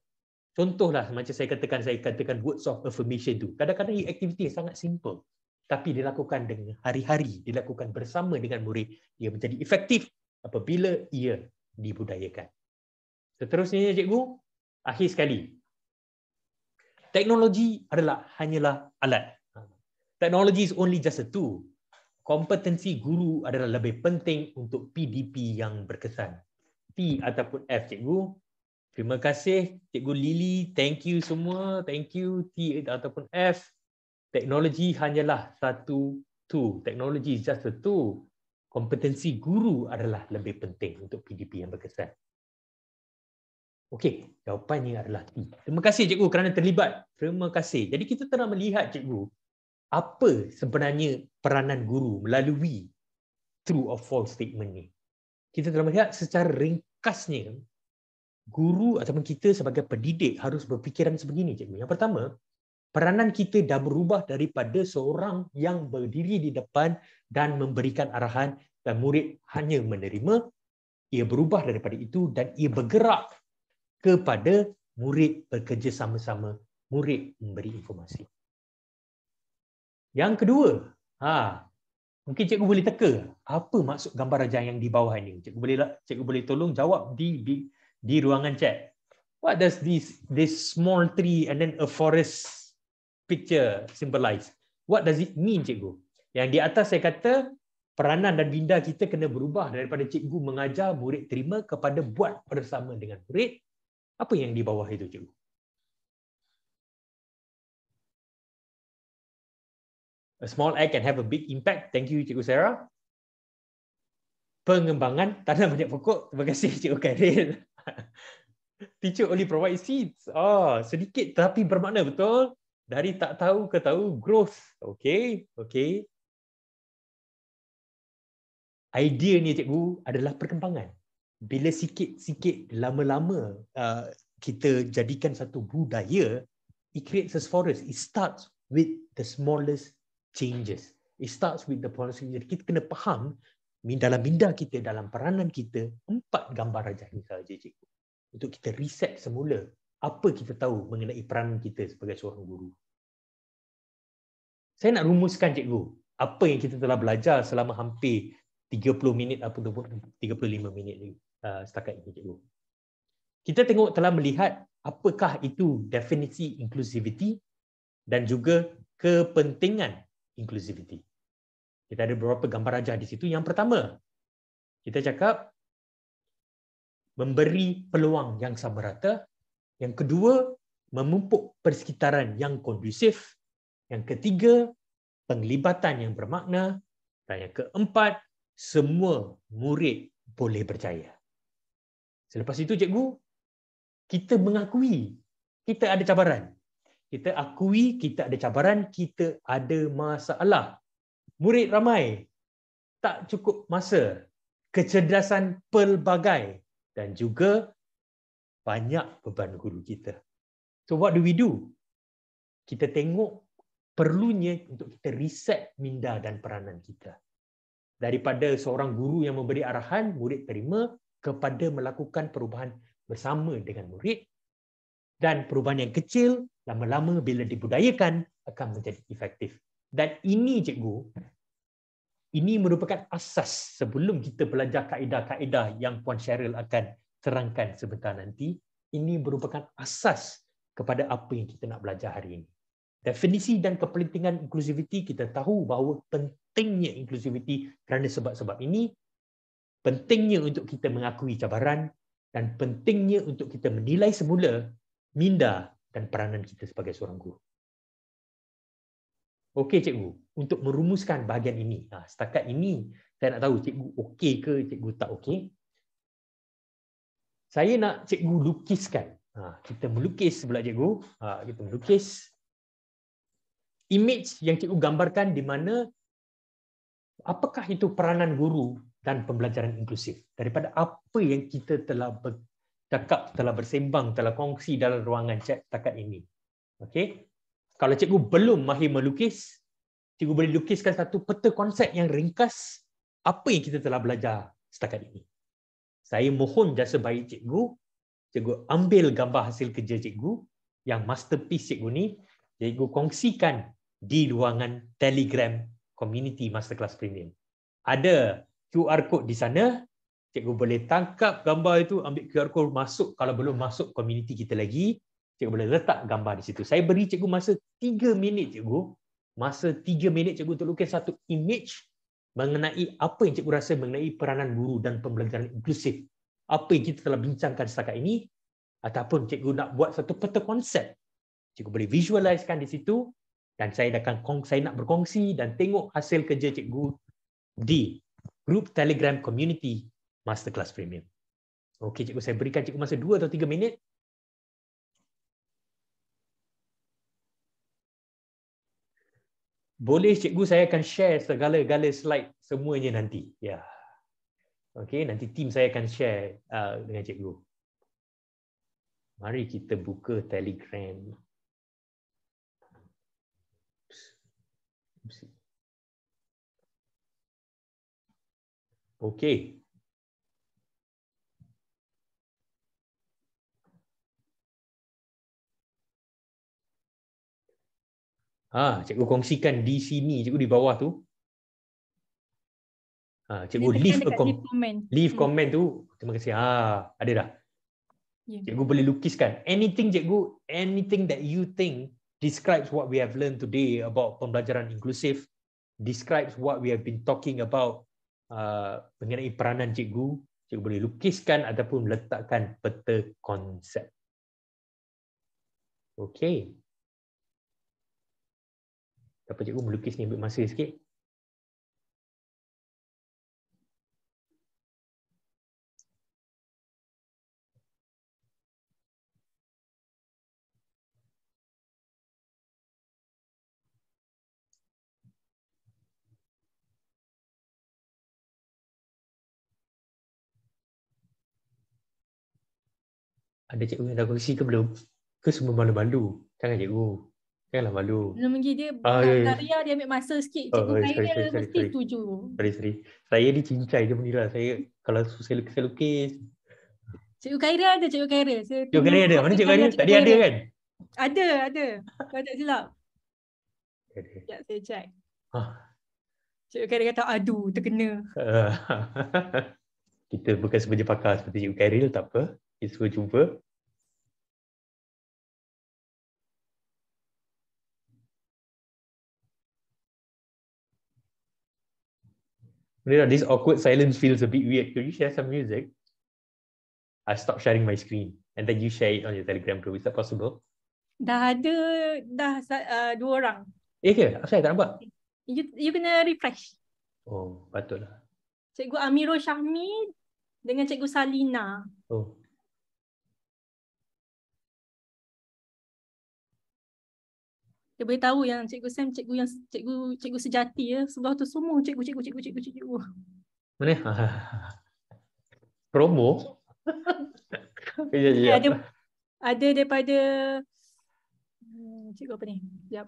Contohlah macam saya katakan words of affirmation tu. Kadang-kadang aktiviti sangat simple. Tapi dilakukan dengan hari-hari, dilakukan bersama dengan murid, ia menjadi efektif apabila ia dibudayakan. Seterusnya cikgu, akhir sekali. Teknologi hanyalah alat. Technology is only just a tool. Kompetensi guru adalah lebih penting untuk PDP yang berkesan. T ataupun F cikgu. Terima kasih Cikgu Lily, thank you semua, thank you. T ataupun F. Teknologi hanyalah satu tool. Teknologi is just a tool. Kompetensi guru adalah lebih penting untuk PDP yang berkesan. Okey, jawapannya adalah T. Terima kasih cikgu kerana terlibat. Terima kasih. Jadi kita telah melihat cikgu, apa sebenarnya peranan guru melalui true or false statement ni. Kita telah melihat secara ringkasnya, guru ataupun kita sebagai pendidik harus berfikiran sebegini cikgu. Yang pertama, peranan kita dah berubah daripada seorang yang berdiri di depan dan memberikan arahan dan murid hanya menerima. Ia berubah daripada itu dan ia bergerak kepada murid bekerja sama-sama, murid memberi informasi. Yang kedua, mungkin cikgu boleh teka apa maksud gambar rajah yang di bawah ini. Cikgu boleh tolong jawab di ruangan chat. What does this small tree and then a forest picture symbolize? What does it mean cikgu? Yang di atas saya kata peranan dan minda kita kena berubah daripada cikgu mengajar, murid terima kepada buat bersama dengan murid. Apa yang di bawah itu cikgu? A small act can have a big impact. Thank you Cikgu Sarah. Pengembangan tanam banyak pokok. Terima kasih Cikgu Karil. Teacher only provide seeds. Sedikit tapi bermakna, betul. Dari tak tahu ke tahu, growth. Okay. Idea ni cikgu adalah perkembangan. Bila sikit-sikit, lama-lama kita jadikan satu budaya, it creates a forest. It starts with the smallest changes. It starts with the policy. Jadi kita kena faham dalam minda kita, dalam peranan kita, 4 gambar rajah ni sahaja cikgu. Untuk kita reset semula apa kita tahu mengenai peranan kita sebagai seorang guru. Saya nak rumuskan cikgu, apa yang kita telah belajar selama hampir 30 minit ataupun 35 minit setakat ini cikgu. Kita telah melihat apakah itu definisi inclusivity dan juga kepentingan inclusivity. Kita ada beberapa gambar rajah di situ. Yang pertama, kita cakap memberi peluang yang sama rata. Yang kedua, memupuk persekitaran yang kondusif. Yang ketiga, penglibatan yang bermakna. Dan yang keempat, semua murid boleh berjaya. Selepas itu cikgu, kita mengakui kita ada cabaran. Kita akui kita ada cabaran, kita ada masalah. Murid ramai, tak cukup masa, kecerdasan pelbagai dan juga banyak beban guru kita. So what do? Kita tengok perlunya untuk kita reset minda dan peranan kita. Daripada seorang guru yang memberi arahan, murid terima, kepada melakukan perubahan bersama dengan murid. Dan perubahan yang kecil, lama-lama bila dibudayakan, akan menjadi efektif. Dan ini cikgu, ini merupakan asas sebelum kita belajar kaedah-kaedah yang Puan Cheryl akan terangkan sebentar nanti. Ini merupakan asas kepada apa yang kita nak belajar hari ini. Definisi dan kepentingan inclusivity, kita tahu bahawa pentingnya inclusivity kerana sebab-sebab ini, pentingnya untuk kita mengakui cabaran dan pentingnya untuk kita menilai semula minda dan peranan kita sebagai seorang guru. Okey cikgu, untuk merumuskan bahagian ini. Setakat ini saya nak tahu cikgu okey ke cikgu tak okey. Saya nak cikgu lukiskan. Kita melukis pula cikgu. Kita melukis image yang cikgu gambarkan di mana apakah itu peranan guru dan pembelajaran inklusif. Daripada apa yang kita telah bercakap, telah bersembang, telah kongsi dalam ruangan chat setakat ini. Okey. Kalau cikgu belum mahir melukis, cikgu boleh lukiskan satu peta konsep yang ringkas apa yang kita telah belajar setakat ini. Saya mohon jasa baik cikgu, cikgu ambil gambar hasil kerja cikgu, yang masterpiece cikgu ni, cikgu kongsikan di ruangan Telegram Community Masterclass Premium. Ada QR code di sana, cikgu boleh tangkap gambar itu, ambil QR code masuk, kalau belum masuk community kita lagi, cikgu boleh letak gambar di situ. Saya beri cikgu masa 3 minit cikgu. Masa 3 minit cikgu untuk lukis satu image mengenai apa yang cikgu rasa mengenai peranan guru dan pembelajaran inklusif. Apa yang kita telah bincangkan setakat ini, ataupun cikgu nak buat satu peta konsep. Cikgu boleh visualizekan di situ dan saya nak berkongsi dan tengok hasil kerja cikgu di grup Telegram Community Masterclass Premium. Okey cikgu, saya berikan cikgu masa 2 atau 3 minit. Boleh cikgu, saya akan share segala-gala slide semuanya nanti. Ya. Okey, nanti tim saya akan share dengan cikgu. Mari kita buka Telegram. Okey. Cikgu kongsikan di sini, cikgu di bawah tu. Cikgu leave comment tu. Terima kasih. Ada dah. Cikgu boleh lukiskan. Anything cikgu, anything that you think describes what we have learned today about pembelajaran inklusif, describes what we have been talking about mengenai peranan cikgu, cikgu boleh lukiskan ataupun letakkan peta konsep. Okey. Apa cikgu melukis ni ambil masa sikit. Ada cikgu yang dah kongsi ke belum? Ke semua malu-malu? Jangan cikgu. Janganlah malu. Belum lagi dia Ah, nak ya, ya. Zaria dia ambil masa sikit. Oh, Cikgu Khairil mesti sorry. setuju. Sorry. Saya ni cincai je Munira. Saya kalau susah lukis. Cikgu Khairil ada Cikgu Khairil. Saya Cikgu Khairil ada? Mana Cikgu Khairil? Tadi ada kan? Ada. Kalau tak silap. Ada. Sekejap saya check. Ah. Cikgu Khairil kata aduh terkena. Kita bukan sebagai pakar seperti Cikgu Khairil, tak apa. Kita semua jumpa. Munira, this awkward silence feels a bit weird. Could you share some music? I stop sharing my screen and then you share it on your Telegram group. Is that possible? Dah dua orang. Ke? Saya tak nampak. You kena refresh. Oh, patutlah. Cikgu Amirul Syahmi dengan Cikgu Salina. Oh. Dia boleh tahu yang Cikgu Sam, cikgu sejati ya. Sebelah tu semua cikgu. Mana? Promo? Ada daripada cikgu apa ni? Sekejap.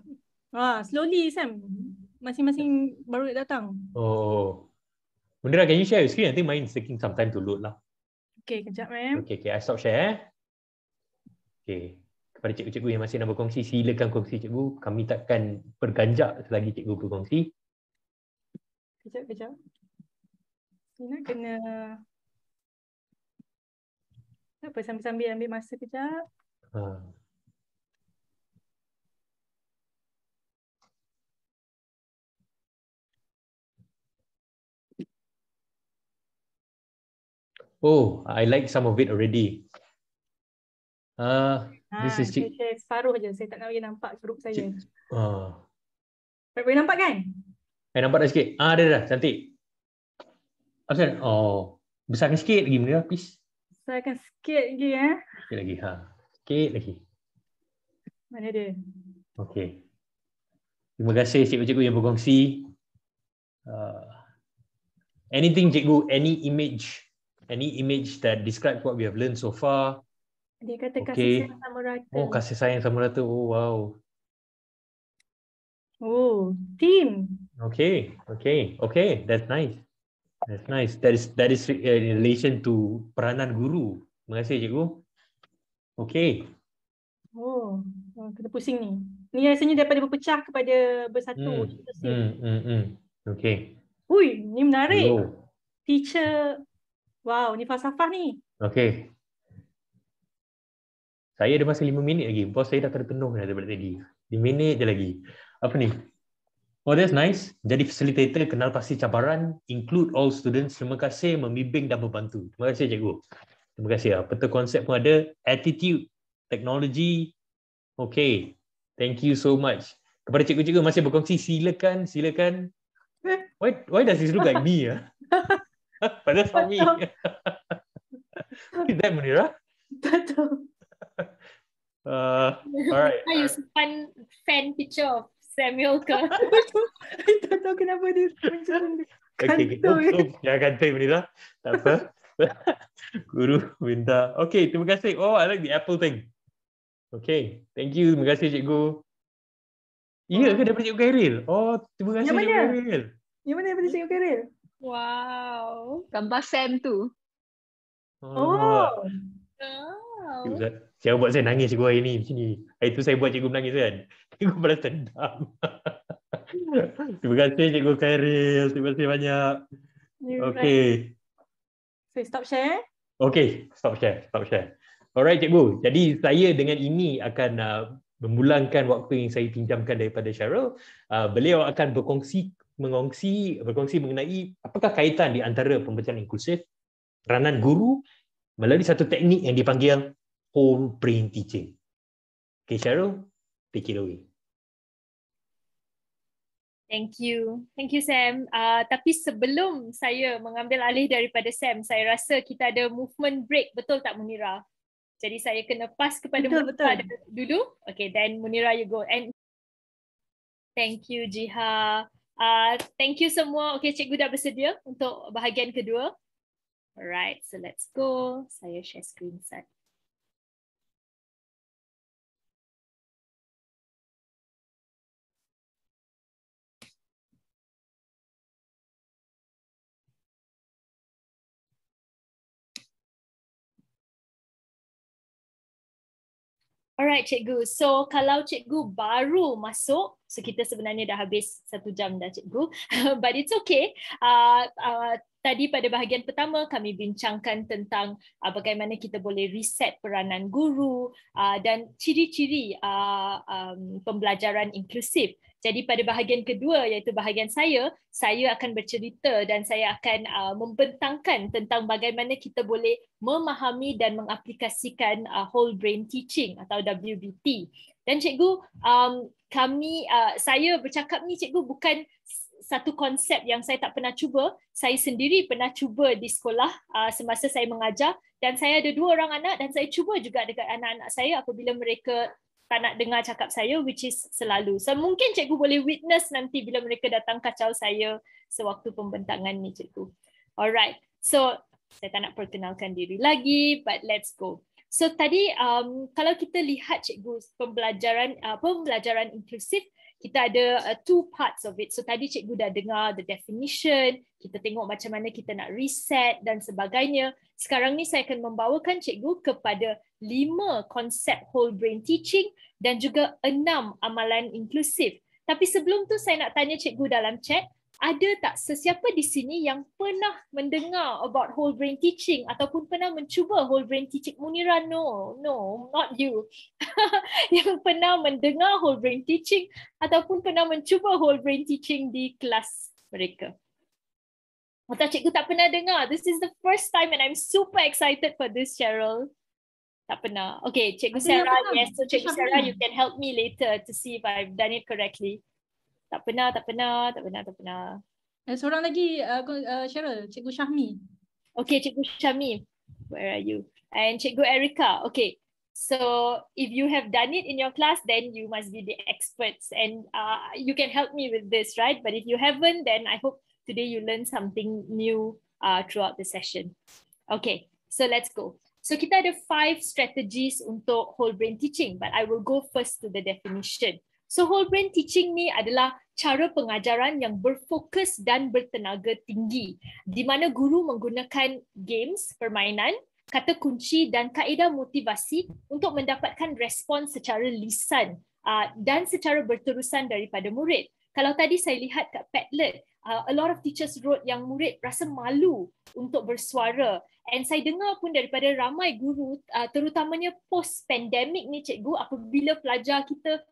Slowly Sam. Masing-masing baru datang. Oh. Munira, can you share your screen? I think mine is taking some time to load lah. Okay, kejap Okay, I stop share. Okay. Kepada cikgu-cikgu yang masih nak berkongsi, silakan kongsi cikgu. Kami takkan berganjak selagi cikgu berkongsi. Kejap. Ini kena apa sambil ambil masa kejap. Oh, I like some of it already. This is saya separuh je. Saya tak nak bagi nampak grup saya. Tak boleh nampak kan? Nampak dah sikit. Dah. Cantik. Asal? Oh, besarkan sikit lagi Munira, please. Besarkan sikit lagi Sikit lagi. Sikit lagi. Mana dia? Okay. Terima kasih cikgu-cikgu yang berkongsi. Anything cikgu, any image that describes what we have learned so far. Dia kata kasih sayang sama rata. Oh, kasih sayang sama rata. Oh, wow. Oh, team. Okay. That's nice. That is in relation to peranan guru. Terima kasih cikgu. Okay. Oh, kena pusing ni. Ni rasanya daripada berpecah kepada bersatu. Okay. Ui, ni menarik. Hello. Teacher. Wow, ni falsafah ni. Okay. Saya ada masa 5 minit lagi. Bos saya dah terpenuh daripada tadi. 5 minit je lagi. Apa ni? Oh, that's nice. Jadi facilitator, kenal pasti cabaran, include all students. Terima kasih membimbing dan membantu. Terima kasih cikgu. Terima kasih. Peta konsep pun ada. Attitude, teknologi. Okay. Thank you so much. Kepada cikgu-cikgu masih berkongsi, silakan. Why does this look like me? Padahal suami. Is that Munira? Tak tahu. Alright. I use fan picture of Samuel ke? I tak tahu kenapa dia macam kantoi. Jangan kantoi Munira. Tak apa. Guru minta. Okay, terima kasih. Oh, I like the apple thing. Okay, thank you. Terima kasih cikgu. Iya ke daripada cikgu Khairil? Oh, terima kasih cikgu Khairil. Yang mana daripada cikgu Khairil? Wow. Gambar Sam tu. Oh. Siapa buat saya nangis cikgu hari ni macam ni. Hari tu saya buat cikgu menangis kan. Cikgu balas dendam. Terima kasih cikgu Khairil. Terima kasih banyak. Okay. So stop share. Okay, stop share. Alright cikgu. Jadi saya dengan ini akan memulangkan waktu yang saya pinjamkan daripada Cheryl. Beliau akan berkongsi mengenai apakah kaitan di antara pembelajaran inklusif, peranan guru melalui satu teknik yang dipanggil whole brain teaching. Okay, Cheryl, take it away. Thank you Sam. Tapi sebelum saya mengambil alih daripada Sam, saya rasa kita ada movement break, betul tak Munira? Jadi saya kena pass kepada Munira dulu. Okay, then Munira you go. And thank you Jiha. Thank you semua. Okay, cikgu dah bersedia untuk bahagian kedua. Alright, so let's go. Saya share screen set. Alright, cikgu. So kalau cikgu baru masuk, so kita sebenarnya dah habis 1 jam dah, cikgu. But it's okay. Tadi pada bahagian pertama kami bincangkan tentang bagaimana kita boleh reset peranan guru dan ciri-ciri pembelajaran inklusif. Jadi pada bahagian kedua, iaitu bahagian saya akan bercerita dan saya akan membentangkan tentang bagaimana kita boleh memahami dan mengaplikasikan whole brain teaching atau WBT. Dan cikgu, saya bercakap ni cikgu bukan satu konsep yang saya tak pernah cuba. Saya sendiri pernah cuba di sekolah semasa saya mengajar, dan saya ada 2 orang anak dan saya cuba juga dekat anak-anak saya apabila mereka tak nak dengar cakap saya, which is selalu. So mungkin cikgu boleh witness nanti bila mereka datang kacau saya sewaktu pembentangan ni, cikgu. Alright, so saya tak nak perkenalkan diri lagi, but let's go. So tadi kalau kita lihat cikgu pembelajaran inklusif, kita ada 2 parts of it. So tadi cikgu dah dengar the definition, kita tengok macam mana kita nak reset dan sebagainya. Sekarang ni saya akan membawakan cikgu kepada 5 konsep whole brain teaching dan juga 6 amalan inklusif. Tapi sebelum tu saya nak tanya cikgu dalam chat, ada tak sesiapa di sini yang pernah mendengar about whole brain teaching ataupun pernah mencuba whole brain teaching? Munira, no, not you. Yang pernah mendengar whole brain teaching ataupun pernah mencuba whole brain teaching di kelas mereka? Atau cikgu tak pernah dengar? This is the first time and I'm super excited for this, Cheryl. Tak pernah. Okay, Cikgu Sarah, yes. So Cikgu Sarah, you can help me later to see if I've done it correctly. Tak pernah. Seorang lagi, Cheryl, Cikgu Syahmi. Okay, Cikgu Syahmi. Where are you? And Cikgu Erica. Okay. So if you have done it in your class, then you must be the experts and you can help me with this, right? But if you haven't, then I hope today you learn something new throughout the session. Okay, so let's go. So kita ada 5 strategies untuk whole brain teaching, but I will go first to the definition. So whole brain teaching ni adalah cara pengajaran yang berfokus dan bertenaga tinggi, di mana guru menggunakan games, permainan, kata kunci dan kaedah motivasi untuk mendapatkan respons secara lisan dan secara berterusan daripada murid. Kalau tadi saya lihat kat Padlet, a lot of teachers wrote yang murid rasa malu untuk bersuara. And saya dengar pun daripada ramai guru, terutamanya post-pandemic ni cikgu, apabila pelajar kita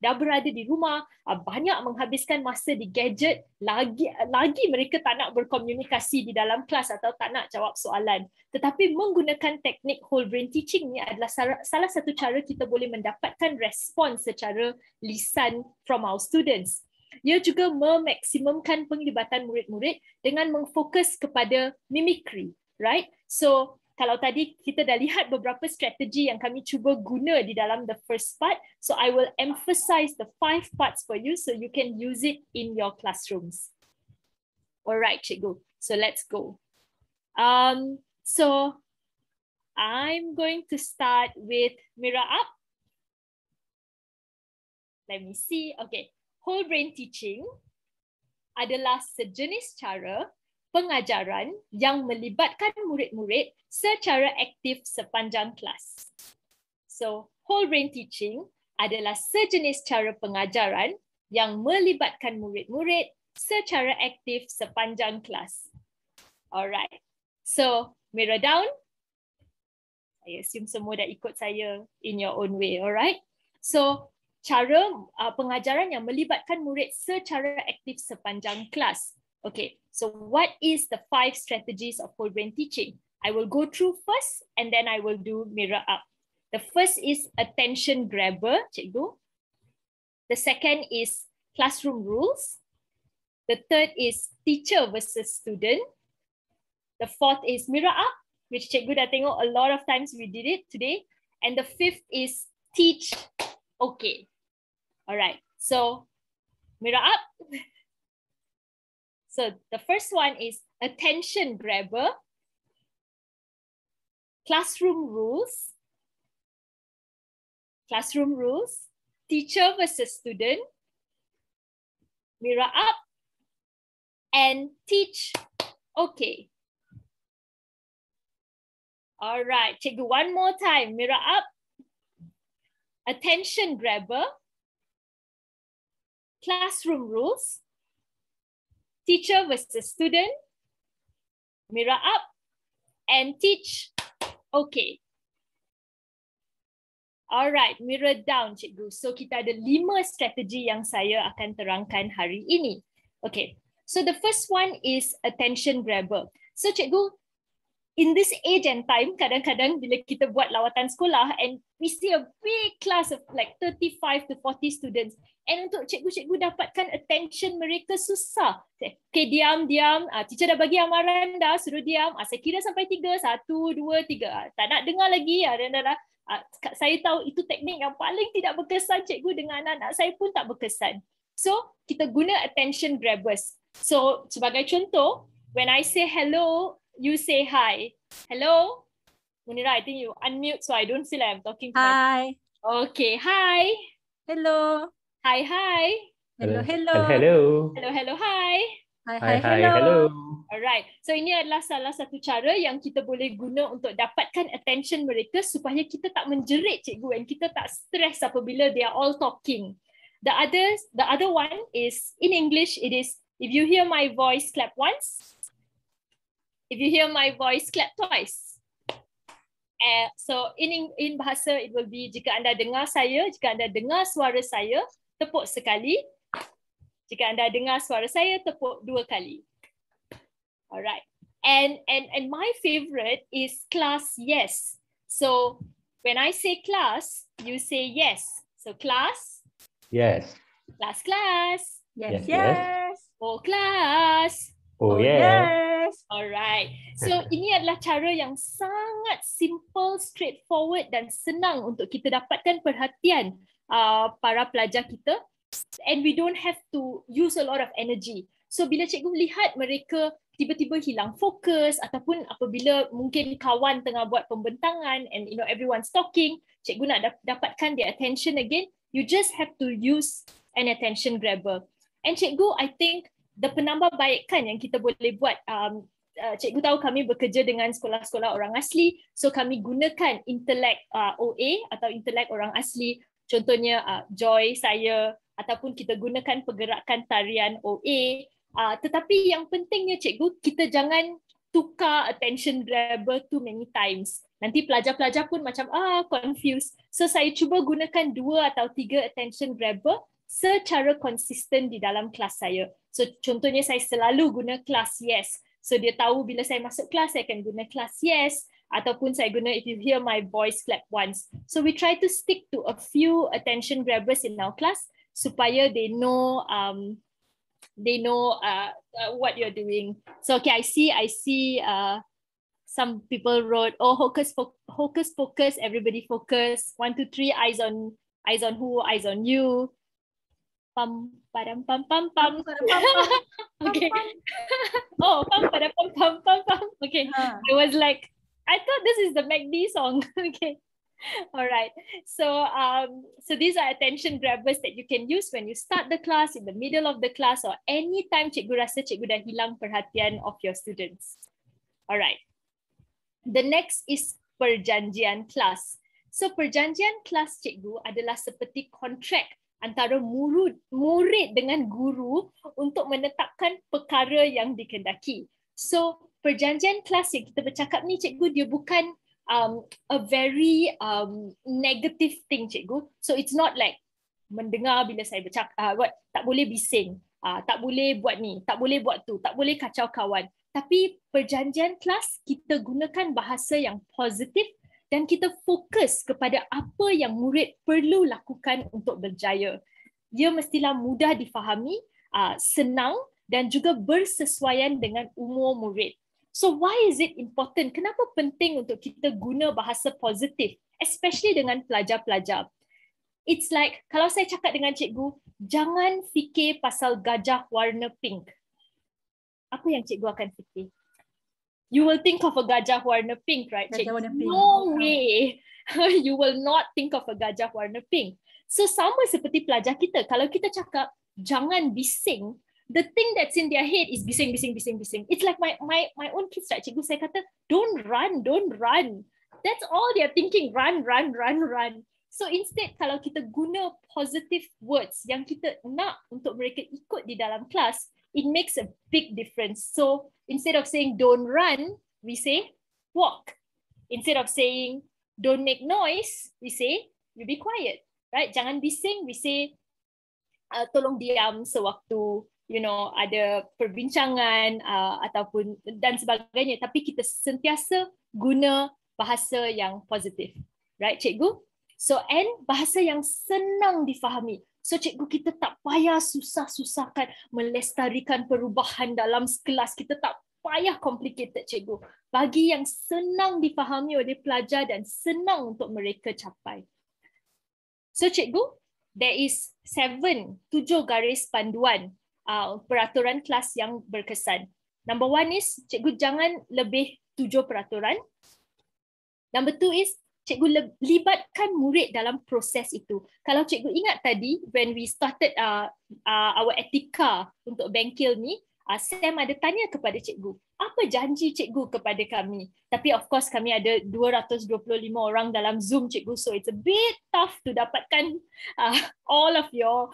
dah berada di rumah, banyak menghabiskan masa di gadget, lagi mereka tak nak berkomunikasi di dalam kelas atau tak nak jawab soalan. Tetapi menggunakan teknik whole brain teaching ni adalah salah satu cara kita boleh mendapatkan respons secara lisan from our students. Ia juga memaksimumkan penglibatan murid-murid dengan memfokus kepada mimicry, right? So kalau tadi kita dah lihat beberapa strategi yang kami cuba guna di dalam the first part, so I will emphasize the 5 parts for you so you can use it in your classrooms. Alright, cikgu. So let's go. So I'm going to start with Mira up. Let me see. Okay. Whole brain teaching adalah sejenis cara pengajaran yang melibatkan murid-murid secara aktif sepanjang kelas. So, whole brain teaching adalah sejenis cara pengajaran yang melibatkan murid-murid secara aktif sepanjang kelas. Alright. So, mirror down. I assume semua dah ikut saya in your own way, alright? So, cara pengajaran yang melibatkan murid secara aktif sepanjang kelas. Okay, so what is the 5 strategies of whole brain teaching? I will go through first and then I will do mirror up. The first is attention grabber, cikgu. The second is classroom rules. The third is teacher versus student. The fourth is mirror up, which cikgu dah tengok a lot of times we did it today. And the fifth is teach okay. All right, so mirror up. So the first one is attention grabber, classroom rules, teacher versus student, mirror up, and teach okay. All right, cikgu, one more time, mirror up, attention grabber, classroom rules, teacher versus student, mirror up, and teach. Okay. Alright, mirror down, cikgu. So kita ada 5 strategi yang saya akan terangkan hari ini. Okay, so the first one is attention grabber. So cikgu, in this age and time, kadang-kadang bila kita buat lawatan sekolah and we see a big class of like 35 to 40 students, and untuk cikgu-cikgu dapatkan attention mereka susah. Okay, diam. Teacher dah bagi amaran dah, suruh diam. Saya kira sampai 3, 1, 2, 3. Tak nak dengar lagi. Saya tahu itu teknik yang paling tidak berkesan cikgu, dengan anak-anak saya pun tak berkesan. So, kita guna attention grabbers. So, sebagai contoh, when I say hello, you say hi. Hello? Munira, I think you unmute so I don't feel like I'm talking to Hi. Okay, hi. Hello. Hi. Hello. Hello, hi. Hi, hello. Alright, so ini adalah salah satu cara yang kita boleh guna untuk dapatkan attention mereka supaya kita tak menjerit cikgu and kita tak stress apabila they are all talking. The other one is, in English, it is, if you hear my voice, clap once. If you hear my voice, clap twice. So in bahasa, it will be, jika anda dengar saya, jika anda dengar suara saya, tepuk sekali. Jika anda dengar suara saya, tepuk 2 kali. Alright. And my favorite is class yes. So when I say class, you say yes. So class. Yes. Class. Yes. Oh, class. Oh, yes. Alright. So ini adalah cara yang sangat simple, straightforward dan senang untuk kita dapatkan perhatian para pelajar kita. And we don't have to use a lot of energy. So bila cikgu lihat mereka tiba-tiba hilang fokus ataupun apabila mungkin kawan tengah buat pembentangan and everyone's talking, cikgu nak dapatkan their attention again, you just have to use an attention grabber. And cikgu, I think the penambahbaikan yang kita boleh buat, cikgu tahu kami bekerja dengan sekolah-sekolah orang asli, so kami gunakan intelek OA atau intelek orang asli, contohnya Joy, saya, ataupun kita gunakan pergerakan tarian OA. Tetapi yang pentingnya cikgu, kita jangan tukar attention grabber too many times. Nanti pelajar-pelajar pun macam confused. So saya cuba gunakan 2 atau 3 attention grabber secara konsisten di dalam kelas saya. So contohnya saya selalu guna kelas yes. So dia tahu bila saya masuk kelas, saya akan guna kelas yes. Ataupun saya guna if you hear my voice, clap once. So we try to stick to a few attention grabbers in our class supaya they know what you're doing. So okay, I see some people wrote, oh, hocus pocus, everybody focus. 1, 2, 3, eyes on who? Eyes on you. Pam padam pam pam pam. Okay. Oh, pam padam pam pam pam. Okay. I was like, I thought this is the MACD song. Okay. All right. So these are attention grabbers that you can use when you start the class, in the middle of the class, or anytime cikgu rasa cikgu dah hilang perhatian of your students. All right. The next is perjanjian kelas. So perjanjian kelas cikgu adalah seperti kontrak antara murid dengan guru untuk menetapkan perkara yang dikendaki. So perjanjian kelas yang kita bercakap ni cikgu, dia bukan a very negative thing cikgu. So it's not like mendengar bila saya bercakap, tak boleh bising, tak boleh buat ni, tak boleh buat tu, tak boleh kacau kawan. Tapi perjanjian kelas kita gunakan bahasa yang positif dan kita fokus kepada apa yang murid perlu lakukan untuk berjaya. Dia mestilah mudah difahami, senang dan juga bersesuaian dengan umur murid. So why is it important? Kenapa penting untuk kita guna bahasa positif, especially dengan pelajar-pelajar? It's like, kalau saya cakap dengan cikgu, jangan fikir pasal gajah warna pink. Apa yang cikgu akan fikir? You will think of a gajah warna pink, right, cikgu? No way. You will not think of a gajah warna pink. So sama seperti pelajar kita. Kalau kita cakap, jangan bising, the thing that's in their head is bising. It's like my own kids, right, cikgu, saya kata, don't run. That's all they're thinking, run. So instead kalau kita guna positive words yang kita nak untuk mereka ikut di dalam kelas, it makes a big difference. So instead of saying don't run, we say walk. Instead of saying don't make noise, we say you be quiet, right? Jangan bising, we say tolong diam sewaktu ada perbincangan ataupun dan sebagainya, tapi kita sentiasa guna bahasa yang positif, right cikgu? So and bahasa yang senang difahami. So cikgu kita tak payah susah-susahkan melestarikan perubahan dalam kelas, kita tak payah complicated cikgu. Bagi yang senang difahami oleh pelajar dan senang untuk mereka capai. So cikgu, there is 7 garis panduan peraturan kelas yang berkesan. Number 1 is cikgu jangan lebih 7 peraturan. Number 2 is cikgu libatkan murid dalam proses itu. Kalau cikgu ingat tadi, when we started our etika untuk bengkel ni, Sam ada tanya kepada cikgu, apa janji cikgu kepada kami? Tapi of course kami ada 225 orang dalam Zoom cikgu, so it's a bit tough to dapatkan all of your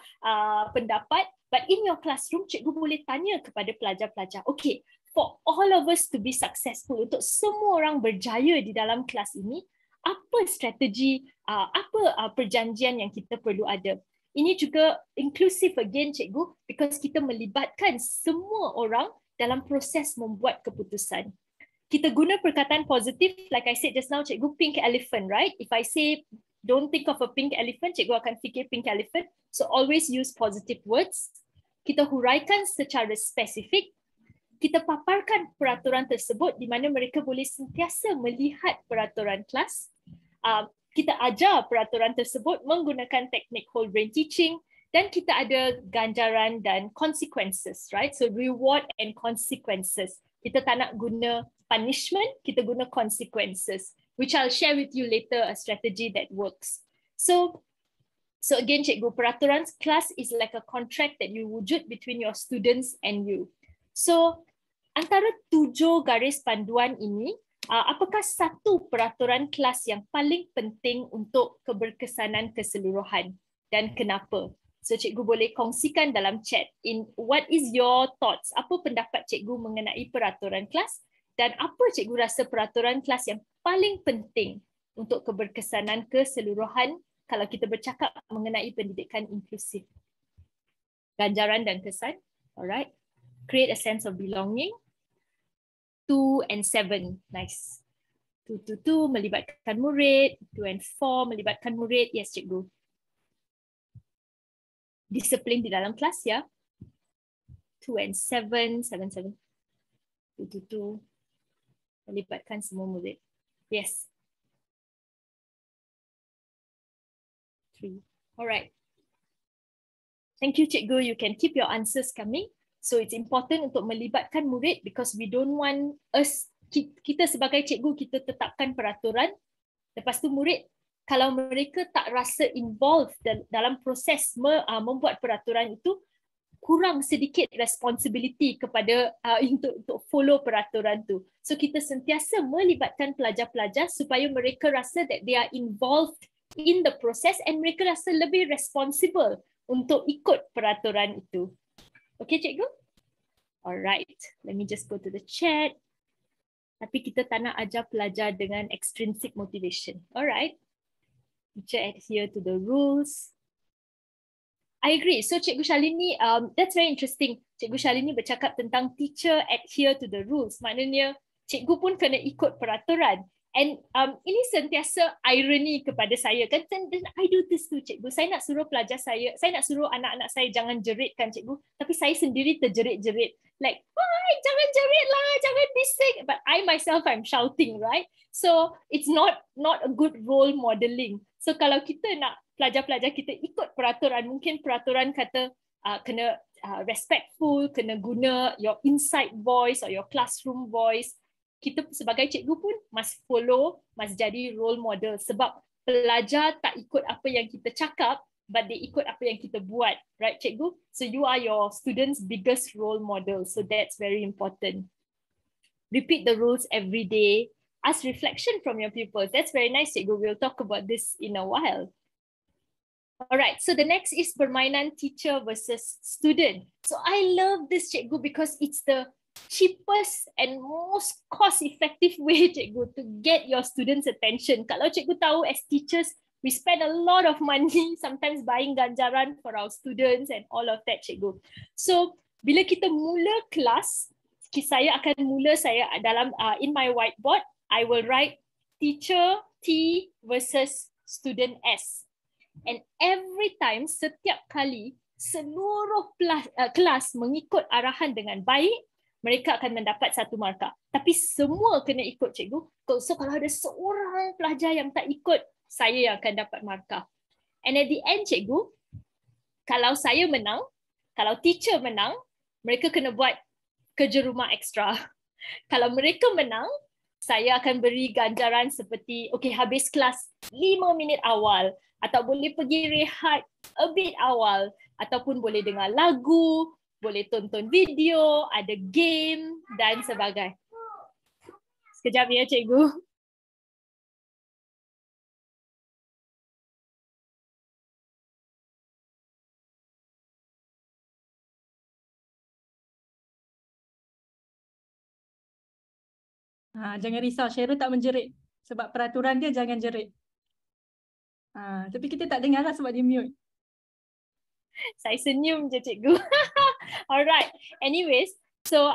pendapat. But in your classroom, cikgu boleh tanya kepada pelajar-pelajar, okay, for all of us to be successful, untuk semua orang berjaya di dalam kelas ini, apa strategi, apa perjanjian yang kita perlu ada? Ini juga inclusive again cikgu, because kita melibatkan semua orang dalam proses membuat keputusan. Kita guna perkataan positif, like I said just now cikgu, pink elephant, right? If I say don't think of a pink elephant, cikgu akan fikir pink elephant. So always use positive words. Kita huraikan secara spesifik. Kita paparkan peraturan tersebut di mana mereka boleh sentiasa melihat peraturan kelas. Kita ajar peraturan tersebut menggunakan teknik whole brain teaching, dan kita ada ganjaran dan consequences, right? So reward and consequences. Kita tak nak guna punishment, kita guna consequences, which I'll share with you later, a strategy that works. So again cikgu, peraturan kelas is like a contract that you wujud between your students and you. So antara 7 garis panduan ini, apakah satu peraturan kelas yang paling penting untuk keberkesanan keseluruhan dan kenapa? So cikgu boleh kongsikan dalam chat, what is your thoughts? Apa pendapat cikgu mengenai peraturan kelas, dan apa cikgu rasa peraturan kelas yang paling penting untuk keberkesanan keseluruhan kalau kita bercakap mengenai pendidikan inklusif? Ganjaran dan kesan, alright. Create a sense of belonging. 2 and 7, nice. 2 melibatkan murid, 2 and 4 melibatkan murid, yes cikgu. Disiplin di dalam kelas ya. 2 and 7, 2 melibatkan semua murid, yes. 3, alright. Thank you cikgu, you can keep your answers coming. So it's important untuk melibatkan murid, because we don't want kita sebagai cikgu, kita tetapkan peraturan. Lepas tu murid, kalau mereka tak rasa involved dalam proses membuat peraturan itu, kurang sedikit responsibility kepada untuk follow peraturan tu. So kita sentiasa melibatkan pelajar-pelajar supaya mereka rasa that they are involved in the process and mereka rasa lebih responsible untuk ikut peraturan itu. Okay, cikgu? Alright, let me just go to the chat. Tapi kita tak nak ajar pelajar dengan extrinsic motivation. Alright. Teacher adhere to the rules. I agree. So Cikgu Shalini, that's very interesting. Cikgu Shalini bercakap tentang teacher adhere to the rules. Maknanya cikgu pun kena ikut peraturan. And ini sentiasa irony kepada saya kan, dan I do this too cikgu. Saya nak suruh pelajar saya nak suruh anak-anak saya jangan jerit kan cikgu, tapi saya sendiri terjerit-jerit. Like, why? Jangan jerit lah, jangan bising. But I myself, I'm shouting, right? So it's not a good role modeling. So kalau kita nak pelajar-pelajar kita ikut peraturan, mungkin peraturan kata kena respectful, kena guna your inside voice or your classroom voice. Kita sebagai cikgu pun must follow, must jadi role model, sebab pelajar tak ikut apa yang kita cakap, but they ikut apa yang kita buat, right cikgu? So you are your students' biggest role model, so that's very important. Repeat the rules every day. Ask reflection from your pupils. That's very nice cikgu. We'll talk about this in a while. Alright, so the next is permainan teacher versus student. So I love this, cikgu, because it's the cheapest and most cost-effective way, cikgu, to get your students' attention. Kalau cikgu tahu, as teachers, we spend a lot of money sometimes buying ganjaran for our students and all of that, cikgu. So bila kita mula kelas, saya dalam in my whiteboard, I will write teacher T versus student S. And every time, setiap kali, seluruh kelas mengikut arahan dengan baik, mereka akan mendapat 1 markah. Tapi semua kena ikut, cikgu. So kalau ada seorang pelajar yang tak ikut, saya yang akan dapat markah. And at the end, cikgu, kalau saya menang, kalau teacher menang, mereka kena buat kerja rumah ekstra. Kalau mereka menang, saya akan beri ganjaran seperti, okay, habis kelas 5 minit awal, atau boleh pergi rehat a bit awal, ataupun boleh dengar lagu, boleh tonton video, ada game dan sebagainya. Sekejap ya, cikgu. Jangan risau, Cheryl tak menjerit. Sebab peraturan dia jangan jerit. Tapi kita tak dengar lah sebab dia mute. Saya senyum je, cikgu. Alright. Anyways, so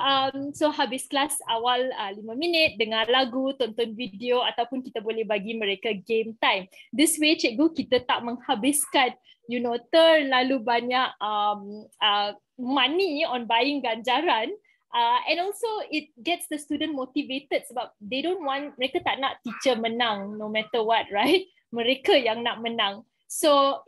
habis kelas awal 5 minit, dengar lagu, tonton video, ataupun kita boleh bagi mereka game time. This way, cikgu, kita tak menghabiskan, terlalu banyak money on buying ganjaran. And also it gets the student motivated sebab mereka tak nak teacher menang no matter what, right? Mereka yang nak menang. So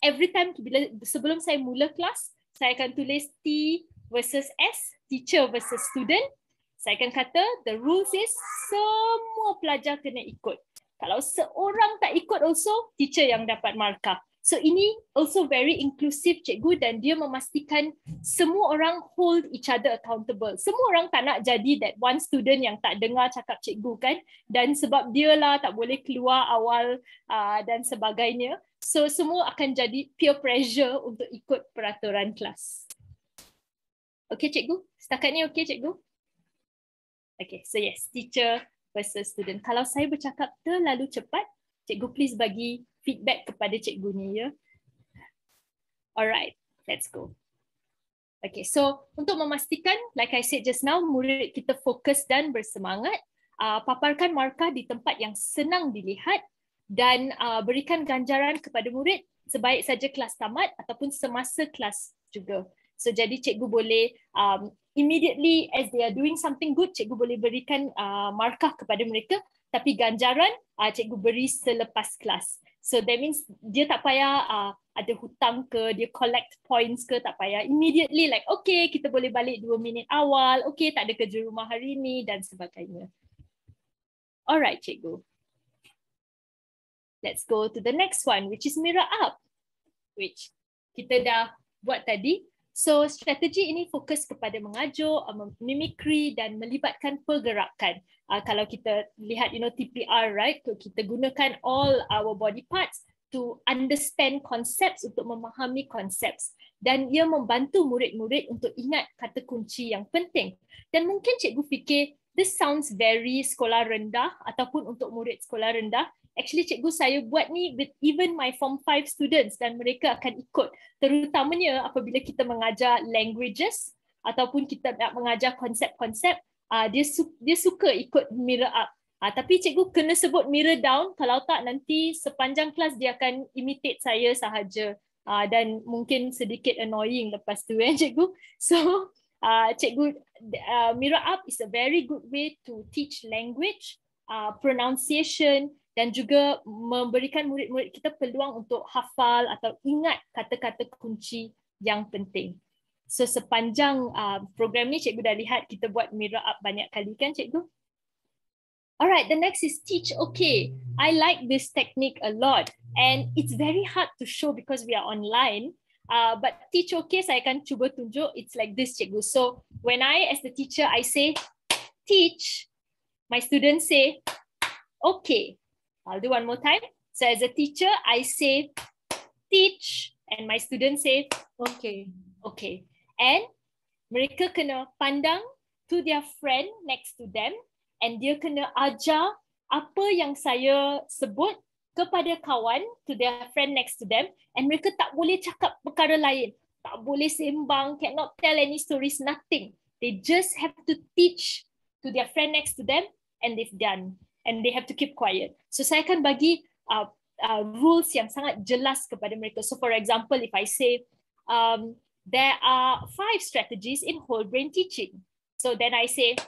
every time sebelum saya mula kelas, saya akan tulis T versus S, teacher versus student. Saya akan kata the rules is semua pelajar kena ikut. Kalau seorang tak ikut also, teacher yang dapat markah. So ini also very inclusive, cikgu, dan dia memastikan semua orang hold each other accountable. Semua orang tak nak jadi that one student yang tak dengar cakap cikgu, kan? Dan sebab dia lah tak boleh keluar awal dan sebagainya. So semua akan jadi peer pressure untuk ikut peraturan kelas. Okay, cikgu? Setakat ni okay, cikgu? Okay, so yes, teacher versus student. Kalau saya bercakap terlalu cepat, cikgu please bagi feedback kepada cikgu ni, ya. Alright, let's go. Okay, so untuk memastikan, like I said just now, murid kita fokus dan bersemangat, paparkan markah di tempat yang senang dilihat dan berikan ganjaran kepada murid sebaik saja kelas tamat ataupun semasa kelas juga. So jadi cikgu boleh immediately as they are doing something good, cikgu boleh berikan markah kepada mereka, tapi ganjaran cikgu beri selepas kelas. So that means dia tak payah ada hutang ke, dia collect points ke, tak payah. Immediately like, okay, kita boleh balik 2 minit awal, okay, tak ada kerja rumah hari ni dan sebagainya. Alright, cikgu. Let's go to the next one, which is mirror up, which kita dah buat tadi. So strategi ini fokus kepada mengajuk, mimikri dan melibatkan pergerakan. Kalau kita lihat, TPR, right? Kita gunakan all our body parts to understand concepts, untuk memahami concepts. Dan ia membantu murid-murid untuk ingat kata kunci yang penting. Dan mungkin cikgu fikir, this sounds very sekolah rendah ataupun untuk murid sekolah rendah. Actually, cikgu, saya buat ni with even my Form 5 students dan mereka akan ikut. Terutamanya apabila kita mengajar languages ataupun kita nak mengajar konsep-konsep, dia suka ikut mirror up. Tapi cikgu kena sebut mirror down, kalau tak nanti sepanjang kelas dia akan imitate saya sahaja. Dan mungkin sedikit annoying lepas tu, cikgu. So, cikgu, mirror up is a very good way to teach language, pronunciation, dan juga memberikan murid-murid kita peluang untuk hafal atau ingat kata-kata kunci yang penting. So sepanjang program ni, cikgu dah lihat kita buat mirror up banyak kali, kan, cikgu? Alright, the next is teach okay. I like this technique a lot and it's very hard to show because we are online. But teach okay, saya akan cuba tunjuk. It's like this, cikgu. So when I, as the teacher, I say teach, my students say okay. I'll do one more time. So as a teacher, I say teach, and my students say, okay, okay. And mereka kena pandang to their friend next to them, and dia kena ajar apa yang saya sebut kepada kawan, to their friend next to them, and mereka tak boleh cakap perkara lain, tak boleh sembang, cannot tell any stories, nothing. They just have to teach to their friend next to them, and they've done, and they have to keep quiet. So saya akan bagi rules yang sangat jelas kepada mereka. So for example, if I say there are 5 strategies in whole brain teaching, so then I say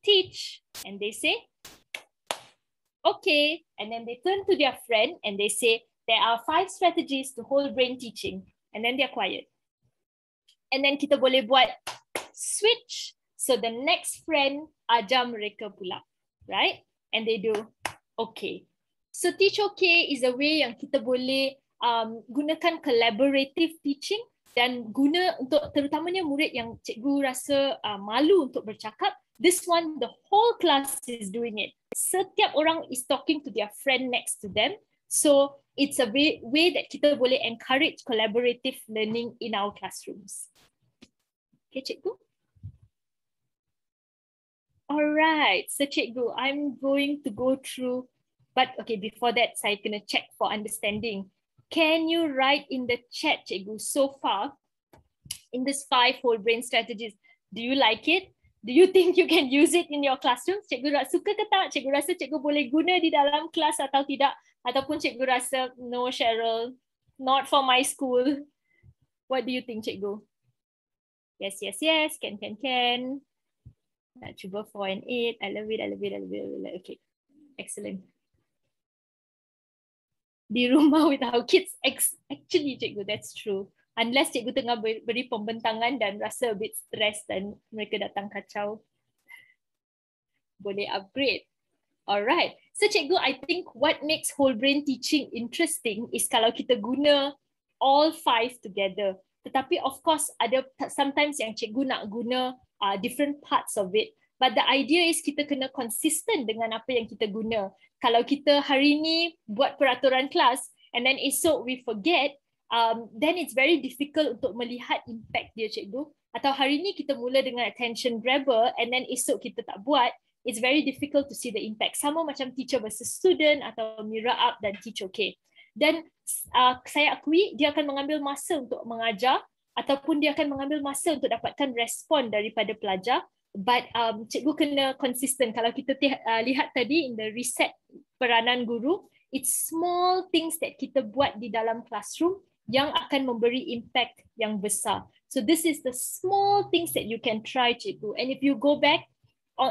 teach, and they say okay, and then they turn to their friend and they say there are 5 strategies to whole brain teaching, and then they're quiet. And then kita boleh buat switch, so the next friend ajar mereka pula, right? And they do okay. So teach okay is a way yang kita boleh gunakan collaborative teaching, dan guna untuk terutamanya murid yang cikgu rasa malu untuk bercakap. This one, the whole class is doing it. Setiap orang is talking to their friend next to them. So it's a way that kita boleh encourage collaborative learning in our classrooms. Okay, cikgu? Alright, so cikgu, I'm going to go through, but okay, before that, saya kena check for understanding. Can you write in the chat, cikgu, so far, in this 5 whole brain strategies, do you like it? Do you think you can use it in your classroom? Cikgu suka ke tak? Cikgu rasa cikgu boleh guna di dalam kelas atau tidak? Ataupun cikgu rasa, no Cheryl, not for my school. What do you think, cikgu? Yes, yes, yes, can. Nak cuba 4 and 8. I love it. Okay, excellent. Di rumah with our kids, actually cikgu, that's true. Unless cikgu tengah beri pembentangan dan rasa a bit stress dan mereka datang kacau, boleh upgrade. Alright, so cikgu, I think what makes whole brain teaching interesting is kalau kita guna all 5 together. Tetapi of course ada sometimes yang cikgu nak guna different parts of it. But the idea is kita kena consistent dengan apa yang kita guna. Kalau kita hari ni buat peraturan kelas and then esok we forget, then it's very difficult untuk melihat impact dia, cikgu. Atau hari ni kita mula dengan attention grabber and then esok kita tak buat, it's very difficult to see the impact. Sama macam teacher versus student atau mirror up dan teach okay. Dan saya akui dia akan mengambil masa untuk mengajar ataupun dia akan mengambil masa untuk dapatkan respon daripada pelajar. But cikgu kena consistent. Kalau kita lihat tadi in the reset peranan guru, it's small things that kita buat di dalam classroom yang akan memberi impact yang besar. So this is the small things that you can try, cikgu. And if you go back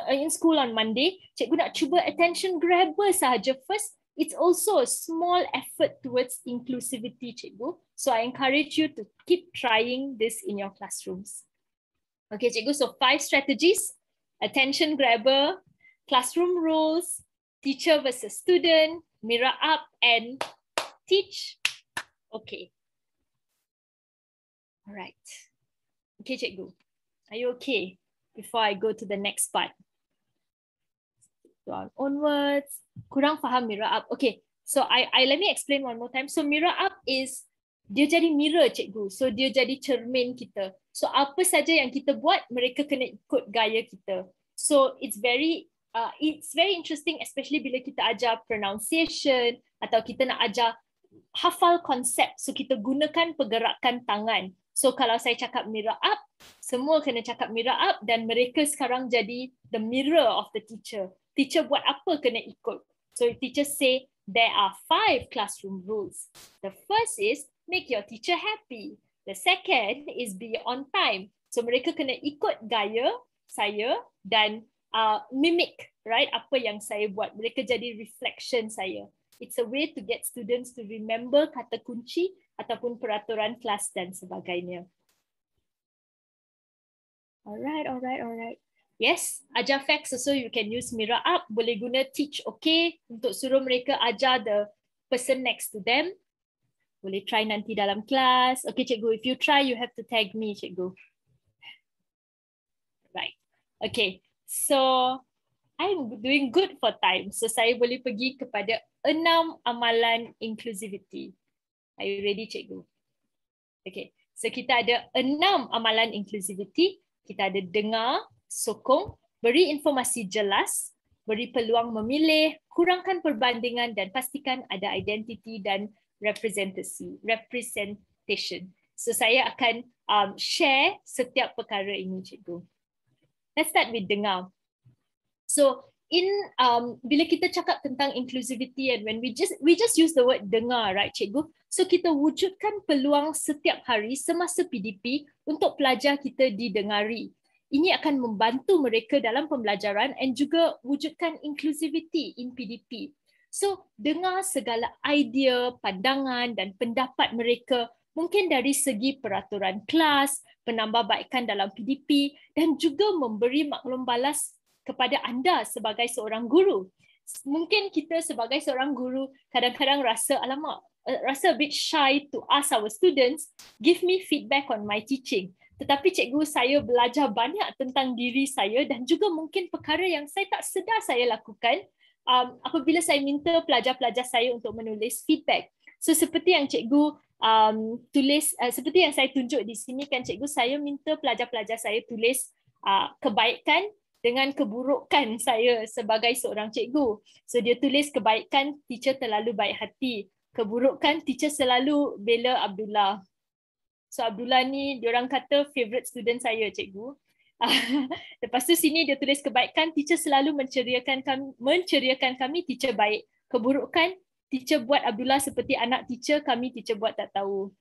in school on Monday, cikgu nak cuba attention grabber sahaja first. It's also a small effort towards inclusivity, cikgu. So I encourage you to keep trying this in your classrooms. Okay, cikgu, so 5 strategies: attention grabber, classroom rules, teacher versus student, mirror up, and teach. Okay. All right. Okay, cikgu. Are you okay before I go to the next part? So onwards. Kurang faham mirror up. Okay. So I let me explain one more time. So mirror up is dia jadi mirror, cikgu. So dia jadi cermin kita. So apa saja yang kita buat, mereka kena ikut gaya kita. So it's very interesting, especially bila kita ajar pronunciation atau kita nak ajar hafal konsep. So kita gunakan pergerakan tangan. So kalau saya cakap mirror up, semua kena cakap mirror up dan mereka sekarang jadi the mirror of the teacher. Teacher buat apa kena ikut. So teacher say there are 5 classroom rules. The first is make your teacher happy. The second is be on time. So mereka kena ikut gaya saya dan mimic, right? Apa yang saya buat. Mereka jadi reflection saya. It's a way to get students to remember kata kunci ataupun peraturan kelas dan sebagainya. Alright. Yes, ajar facts also you can use mirror up. Boleh guna teach okay untuk suruh mereka ajar the person next to them. Boleh try nanti dalam kelas. Okay, cikgu, if you try, you have to tag me, cikgu. Right. Okay, so I'm doing good for time. So saya boleh pergi kepada 6 amalan inclusivity. Are you ready, cikgu? Okay, so kita ada 6 amalan inclusivity. Kita ada dengar, sokong, beri informasi jelas, beri peluang memilih, kurangkan perbandingan dan pastikan ada identiti dan representation. So saya akan share setiap perkara ini, cikgu. Let's start with dengar. So bila kita cakap tentang inclusivity and when we just use the word dengar, right, cikgu? So kita wujudkan peluang setiap hari semasa PDP untuk pelajar kita didengari. Ini akan membantu mereka dalam pembelajaran and juga wujudkan inclusivity in PDP. So dengar segala idea, pandangan dan pendapat mereka, mungkin dari segi peraturan kelas, penambahbaikan dalam PDP dan juga memberi maklum balas kepada anda sebagai seorang guru. Mungkin kita sebagai seorang guru kadang-kadang rasa a bit shy to ask our students, give me feedback on my teaching. Tetapi cikgu, saya belajar banyak tentang diri saya dan juga mungkin perkara yang saya tak sedar saya lakukan apabila saya minta pelajar-pelajar saya untuk menulis feedback. So seperti yang cikgu seperti yang saya tunjuk di sini kan cikgu, saya minta pelajar-pelajar saya tulis kebaikan dengan keburukan saya sebagai seorang cikgu. So dia tulis kebaikan, teacher terlalu baik hati. Keburukan, teacher selalu bela Abdullah. So Abdullah ni diorang kata favorite student saya, cikgu. Lepas tu sini dia tulis kebaikan, teacher selalu menceriakan kami, teacher baik. Keburukan, teacher buat Abdullah seperti anak teacher, kami teacher buat tak tahu.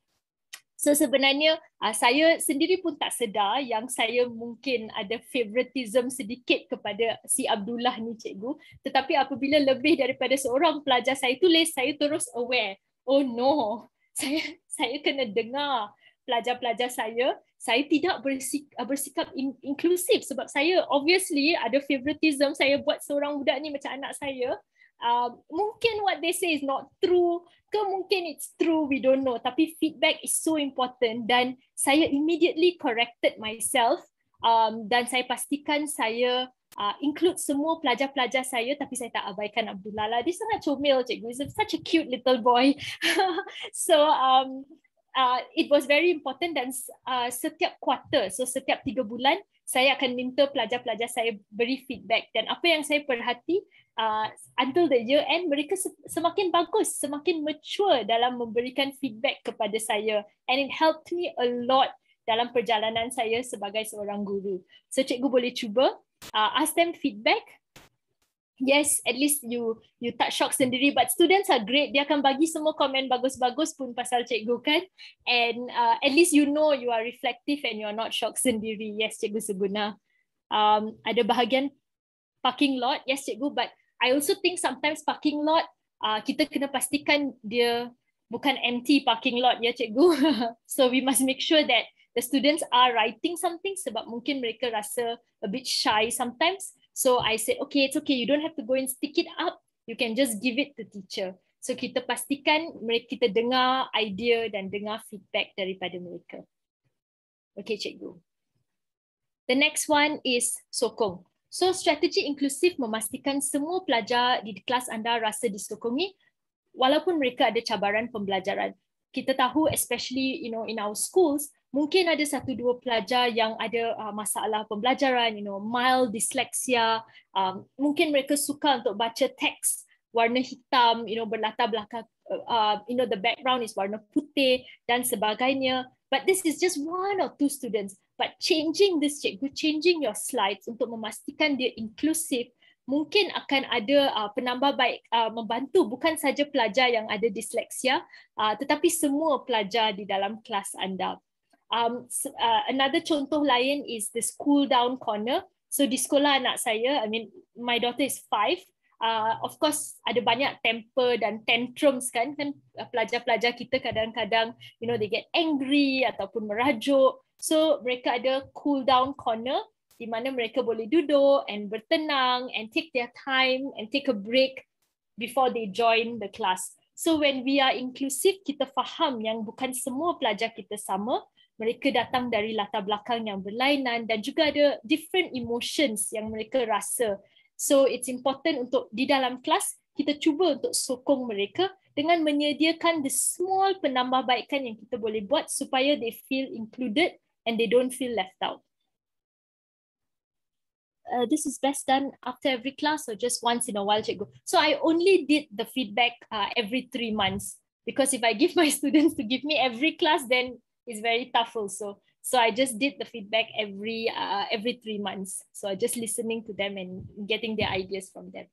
So sebenarnya saya sendiri pun tak sedar yang saya mungkin ada favoritism sedikit kepada si Abdullah ni, cikgu. Tetapi apabila lebih daripada seorang pelajar saya tulis, saya terus aware. Oh no, saya kena dengar pelajar-pelajar saya tidak bersikap inklusif sebab saya obviously ada favoritism. Saya buat seorang budak ni macam anak saya. Mungkin what they say is not true, ke mungkin it's true, we don't know. Tapi feedback is so important dan saya immediately corrected myself dan saya pastikan saya include semua pelajar-pelajar saya, tapi saya tak abaikan Abdullah lah. Dia sangat comel, cikgu. He's such a cute little boy. So it was very important dan setiap quarter, so setiap 3 bulan, saya akan minta pelajar-pelajar saya beri feedback dan apa yang saya perhati until the year end, mereka semakin bagus, semakin mature dalam memberikan feedback kepada saya and it helped me a lot dalam perjalanan saya sebagai seorang guru. So cikgu boleh cuba ask them feedback. Yes, at least you tak shock sendiri, but students are great. Dia akan bagi semua komen bagus-bagus pun pasal cikgu kan, and at least you know you are reflective and you are not shocked sendiri. Yes, cikgu seguna. Ada bahagian parking lot, yes cikgu, but I also think sometimes parking lot kita kena pastikan dia bukan empty parking lot ya cikgu. So we must make sure that the students are writing something sebab mungkin mereka rasa a bit shy sometimes. So I said, okay, it's okay. You don't have to go and stick it up. You can just give it to teacher. So kita pastikan kita dengar idea dan dengar feedback daripada mereka. Okay, cikgu. The next one is sokong. So strategi inklusif memastikan semua pelajar di kelas anda rasa disokongi walaupun mereka ada cabaran pembelajaran. Kita tahu especially in our schools, mungkin ada 1-2 pelajar yang ada masalah pembelajaran, mild dyslexia, mungkin mereka suka untuk baca teks warna hitam, berlatar belakang, the background is warna putih dan sebagainya. But this is just 1 or 2 students. But changing this, cikgu, changing your slides untuk memastikan dia inklusif, mungkin akan ada penambahbaik membantu bukan saja pelajar yang ada dyslexia, tetapi semua pelajar di dalam kelas anda. Another contoh lain is the school down corner. So di sekolah anak saya, my daughter is 5. Of course ada banyak temper dan tantrums kan pelajar-pelajar kita kadang-kadang they get angry ataupun merajuk. So mereka ada cool down corner di mana mereka boleh duduk and bertenang and take their time and take a break before they join the class. So when we are inclusive, kita faham yang bukan semua pelajar kita sama. Mereka datang dari latar belakang yang berlainan dan juga ada different emotions yang mereka rasa. So it's important untuk di dalam kelas kita cuba untuk sokong mereka dengan menyediakan the small penambahbaikan yang kita boleh buat supaya they feel included and they don't feel left out. This is best done after every class or just once in a while, Cikgu? So I only did the feedback every 3 months, because if I give my students to give me every class, then it's very tough also. So I just did the feedback every 3 months. So I just listening to them and getting their ideas from them.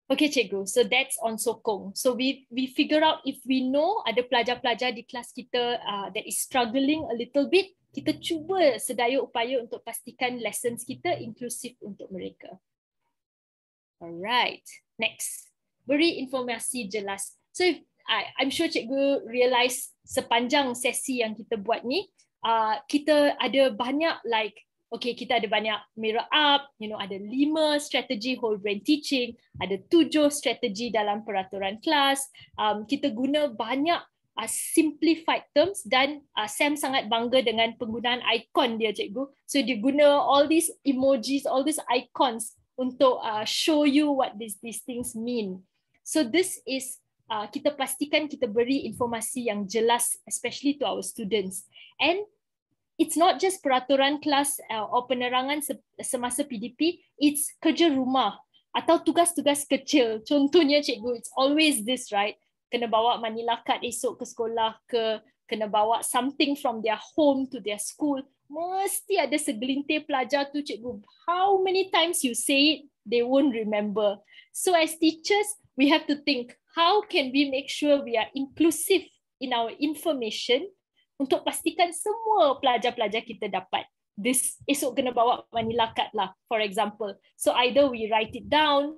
Okay, Cikgu. So that's on sokong. So we figure out if we know ada pelajar-pelajar di kelas kita that is struggling a little bit, kita cuba sedaya upaya untuk pastikan lessons kita inklusif untuk mereka. Alright, next. Beri informasi jelas. So I'm sure Cikgu realise sepanjang sesi yang kita buat ni, kita ada banyak kita ada banyak mirror up, ada 5 strategi whole brain teaching, ada 7 strategi dalam peraturan kelas. Kita guna banyak simplified terms dan Sam sangat bangga dengan penggunaan ikon dia, Cikgu. So dia guna all these emojis, all these icons untuk show you what these things mean. So this is kita pastikan kita beri informasi yang jelas, especially to our students. And it's not just peraturan kelas or penerangan semasa PDP, it's kerja rumah atau tugas-tugas kecil. Contohnya, Cikgu, it's always this, right? Kena bawa manila card esok ke sekolah ke, kena bawa something from their home to their school. Mesti ada segelintir pelajar tu, Cikgu. How many times you say it, they won't remember. So as teachers, we have to think, how can we make sure we are inclusive in our information untuk pastikan semua pelajar-pelajar kita dapat. This esok kena bawa manila card lah, for example. So either we write it down,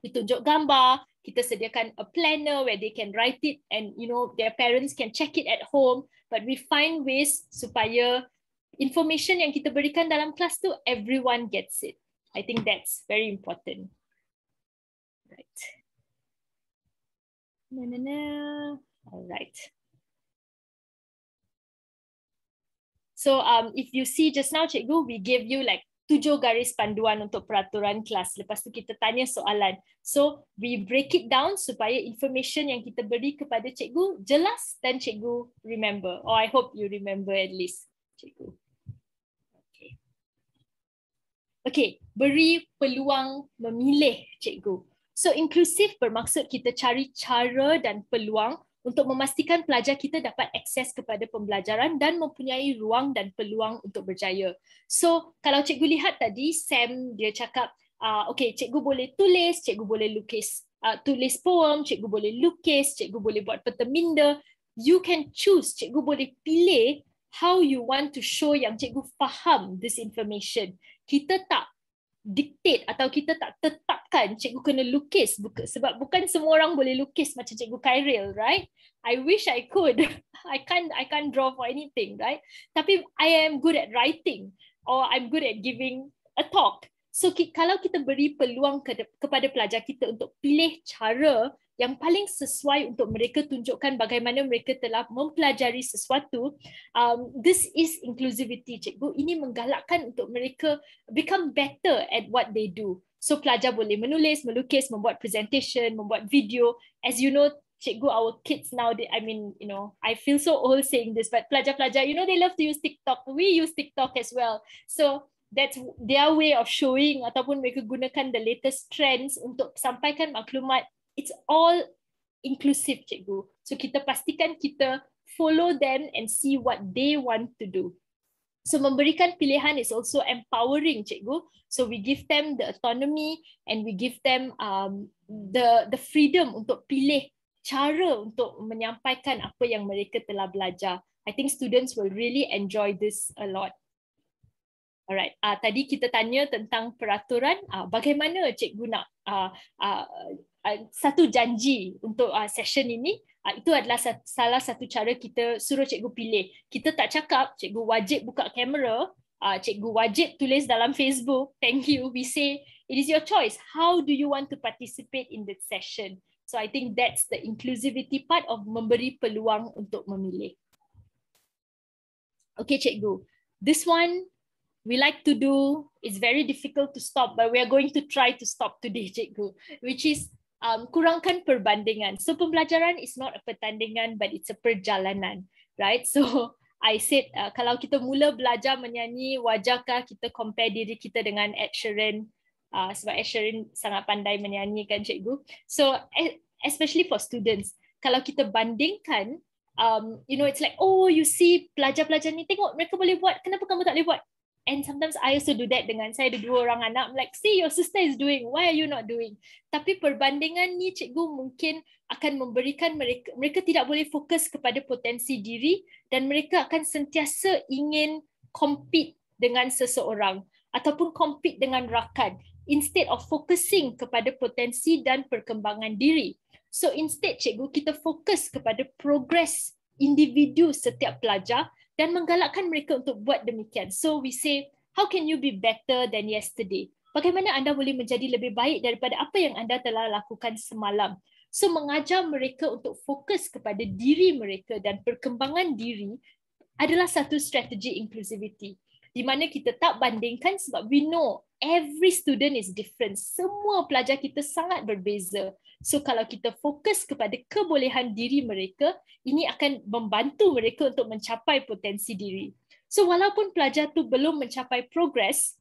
we tunjuk gambar, kita sediakan a planner where they can write it and their parents can check it at home, but we find ways supaya information yang kita berikan dalam kelas tu everyone gets it. I think that's very important. Right. All right. So if you see just now, Cikgu, we gave you 7 garis panduan untuk peraturan kelas. Lepas tu kita tanya soalan. So we break it down supaya information yang kita beri kepada Cikgu jelas dan Cikgu remember. Or I hope you remember at least, Cikgu. Okay, beri peluang memilih, Cikgu. So inklusif bermaksud kita cari cara dan peluang untuk memastikan pelajar kita dapat akses kepada pembelajaran dan mempunyai ruang dan peluang untuk berjaya. So, kalau Cikgu lihat tadi, Sam dia cakap, okay, Cikgu boleh tulis, Cikgu boleh lukis, tulis poem, Cikgu boleh lukis, Cikgu boleh buat peta minda. You can choose, Cikgu boleh pilih how you want to show yang Cikgu faham this information. Kita tak dictate atau kita tak tetapkan Cikgu kena lukis, sebab bukan semua orang boleh lukis macam Cikgu Khairil, right? I wish I could. I can't draw for anything, right? Tapi I am good at writing or I'm good at giving a talk. So kalau kita beri peluang kepada pelajar kita untuk pilih cara yang paling sesuai untuk mereka tunjukkan bagaimana mereka telah mempelajari sesuatu, this is inclusivity, Cikgu. Ini menggalakkan untuk mereka become better at what they do. So pelajar boleh menulis, melukis, membuat presentation, membuat video. As you know, Cikgu, our kids now, I feel so old saying this, but pelajar-pelajar, they love to use TikTok. We use TikTok as well. So that's their way of showing ataupun mereka gunakan the latest trends untuk sampaikan maklumat. It's all inclusive, Cikgu. So kita pastikan kita follow them and see what they want to do. So memberikan pilihan is also empowering, Cikgu. So we give them the autonomy and we give them the freedom untuk pilih cara untuk menyampaikan apa yang mereka telah belajar. I think students will really enjoy this a lot. Alright, tadi kita tanya tentang peraturan. Bagaimana Cikgu nak satu janji untuk session ini? Itu adalah salah satu cara kita suruh Cikgu pilih. Kita tak cakap Cikgu wajib buka kamera, Cikgu wajib tulis dalam Facebook, thank you. We say it is your choice. How do you want to participate in this session? So I think that's the inclusivity part of memberi peluang untuk memilih. Okay, Cikgu. This one we like to do, it's very difficult to stop, but we are going to try to stop today, cikgu, which is kurangkan perbandingan. So pembelajaran is not a pertandingan, but it's a perjalanan, right? So I said, kalau kita mula belajar menyanyi, wajarkah kita compare diri kita dengan Ed Sheeran, sebab Ed Sheeran sangat pandai menyanyi kan cikgu. So especially for students, kalau kita bandingkan, you know, it's like, oh, you see pelajar-pelajar ni, tengok mereka boleh buat, kenapa kamu tak boleh buat? And sometimes I also do that dengan saya ada 2 orang anak. I'm like, see, your sister is doing, why are you not doing? Tapi perbandingan ni cikgu mungkin akan memberikan mereka tidak boleh fokus kepada potensi diri dan mereka akan sentiasa ingin compete dengan seseorang ataupun compete dengan rakan instead of focusing kepada potensi dan perkembangan diri. So instead cikgu, kita fokus kepada progres individu setiap pelajar dan menggalakkan mereka untuk buat demikian. So we say, how can you be better than yesterday? Bagaimana anda boleh menjadi lebih baik daripada apa yang anda telah lakukan semalam? So mengajar mereka untuk fokus kepada diri mereka dan perkembangan diri adalah satu strategi inclusivity. Di mana kita tak bandingkan sebab we know every student is different. Semua pelajar kita sangat berbeza. So kalau kita fokus kepada kebolehan diri mereka, ini akan membantu mereka untuk mencapai potensi diri. So walaupun pelajar tu belum mencapai progress,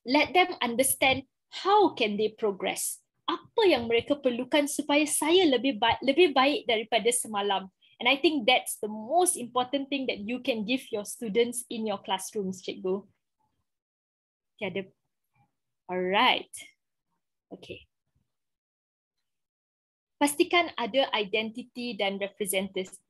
let them understand how can they progress. Apa yang mereka perlukan supaya saya lebih baik daripada semalam. And I think that's the most important thing that you can give your students in your classrooms, cikgu. Tiada. Alright. Okay. Pastikan ada identity dan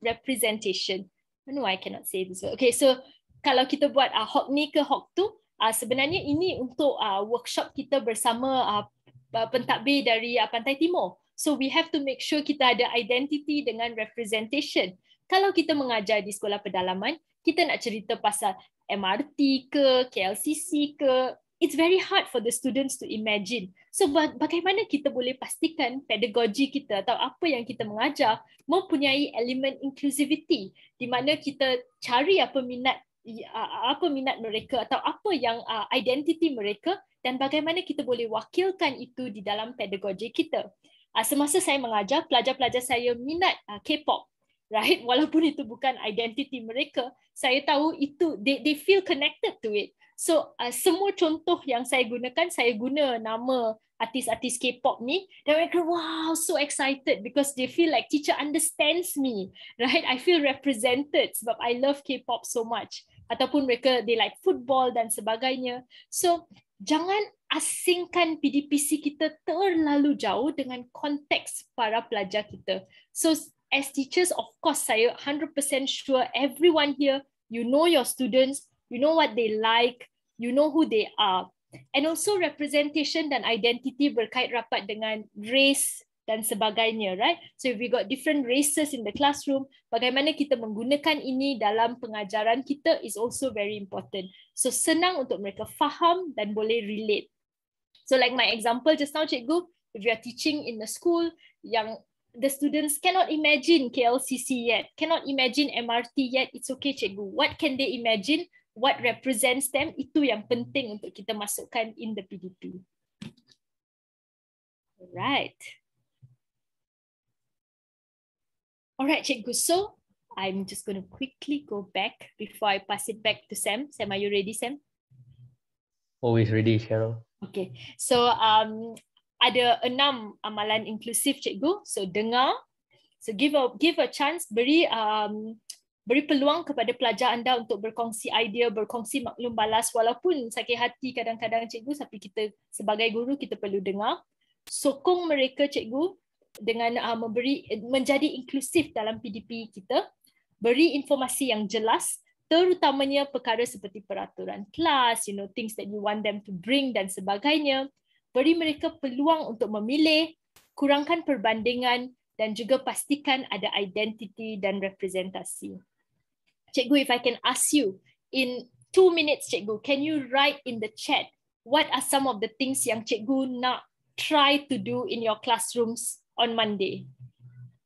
representation. I know I cannot say this. Okay, so kalau kita buat hok ni ke hok tu, sebenarnya ini untuk workshop kita bersama pentadbir dari Pantai Timur. So we have to make sure kita ada identity dengan representation. Kalau kita mengajar di sekolah pedalaman, kita nak cerita pasal MRT ke, KLCC ke, it's very hard for the students to imagine. So bagaimana kita boleh pastikan pedagogi kita atau apa yang kita mengajar mempunyai elemen inclusivity di mana kita cari apa minat mereka atau apa yang identity mereka dan bagaimana kita boleh wakilkan itu di dalam pedagogi kita. Semasa saya mengajar, pelajar-pelajar saya minat K-pop, right? Walaupun itu bukan identity mereka, saya tahu itu they feel connected to it. So semua contoh yang saya guna nama artis-artis K-pop ni, dan mereka wow, so excited because they feel like teacher understands me, right? I feel represented sebab I love K-pop so much. Ataupun mereka they like football dan sebagainya. So jangan asingkan PDPC kita terlalu jauh dengan konteks para pelajar kita. So as teachers, of course, saya 100% sure everyone here, you know your students, you know what they like, you know who they are. And also representation dan identity berkait rapat dengan race dan sebagainya, right? So if we got different races in the classroom, bagaimana kita menggunakan ini dalam pengajaran kita is also very important. So senang untuk mereka faham dan boleh relate. So like my example just now, cikgu, if you are teaching in the school yang the students cannot imagine KLCC yet, cannot imagine MRT yet, it's okay, cikgu. What can they imagine? What represents them? Itu yang penting untuk kita masukkan in the PDP. Alright. Alright, cikgu. So I'm just going to quickly go back before I pass it back to Sam. Sam, are you ready, Sam? Always ready, Cheryl. Okay, so ada 6 amalan inklusif, cikgu. So dengar, so give a chance, beri peluang kepada pelajar anda untuk berkongsi idea, berkongsi maklum balas, walaupun sakit hati kadang-kadang, cikgu, tapi kita sebagai guru kita perlu dengar. Sokong mereka, cikgu, dengan menjadi inklusif dalam PDP kita, beri informasi yang jelas, terutamanya perkara seperti peraturan kelas, you know, things that you want them to bring dan sebagainya. Beri mereka peluang untuk memilih, kurangkan perbandingan dan juga pastikan ada identity dan representasi. Cikgu, if I can ask you in 2 minutes, cikgu, can you write in the chat what are some of the things yang cikgu nak try to do in your classrooms on Monday?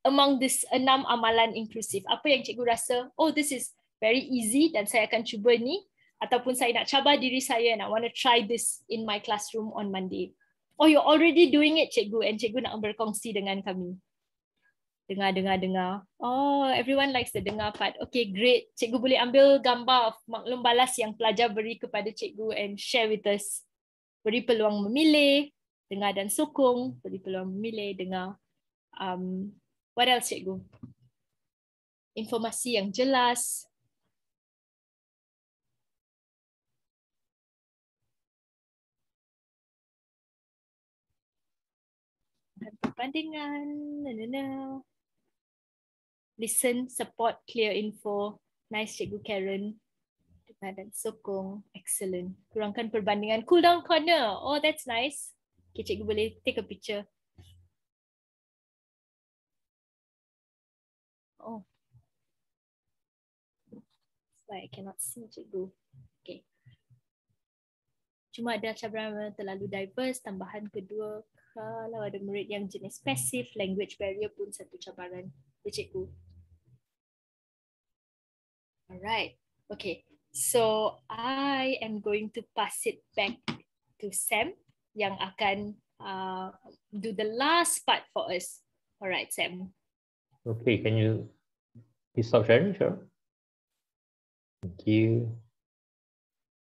Among this 6 amalan inklusif, apa yang cikgu rasa, oh, this is very easy dan saya akan cuba ni. ataupun saya nak cabar diri saya and I want to try this in my classroom on Monday. Oh, you're already doing it, cikgu, and cikgu nak berkongsi dengan kami. Dengar. Oh, everyone likes the dengar part. Okay, great. Cikgu boleh ambil gambar maklum balas yang pelajar beri kepada cikgu and share with us. Beri peluang memilih, dengar dan sokong, beri peluang memilih, dengar. What else, cikgu? Informasi yang jelas. Perbandingan. Listen, support, clear info. Nice, cikgu Karen. Dengar dan sokong. Excellent. Kurangkan perbandingan. Cool down corner. Oh, that's nice. Okay, cikgu boleh take a picture. Oh. That's why I cannot see, cikgu. Okay. Cuma ada cabaran terlalu diverse. Tambahan kedua, kalau ada murid yang jenis pasif, language barrier pun satu cabaran. Ya, cikgu. Alright. Okay. So I am going to pass it back to Sam yang akan do the last part for us. Alright, Sam. Okay, can you please stop sharing? Sure. Thank you.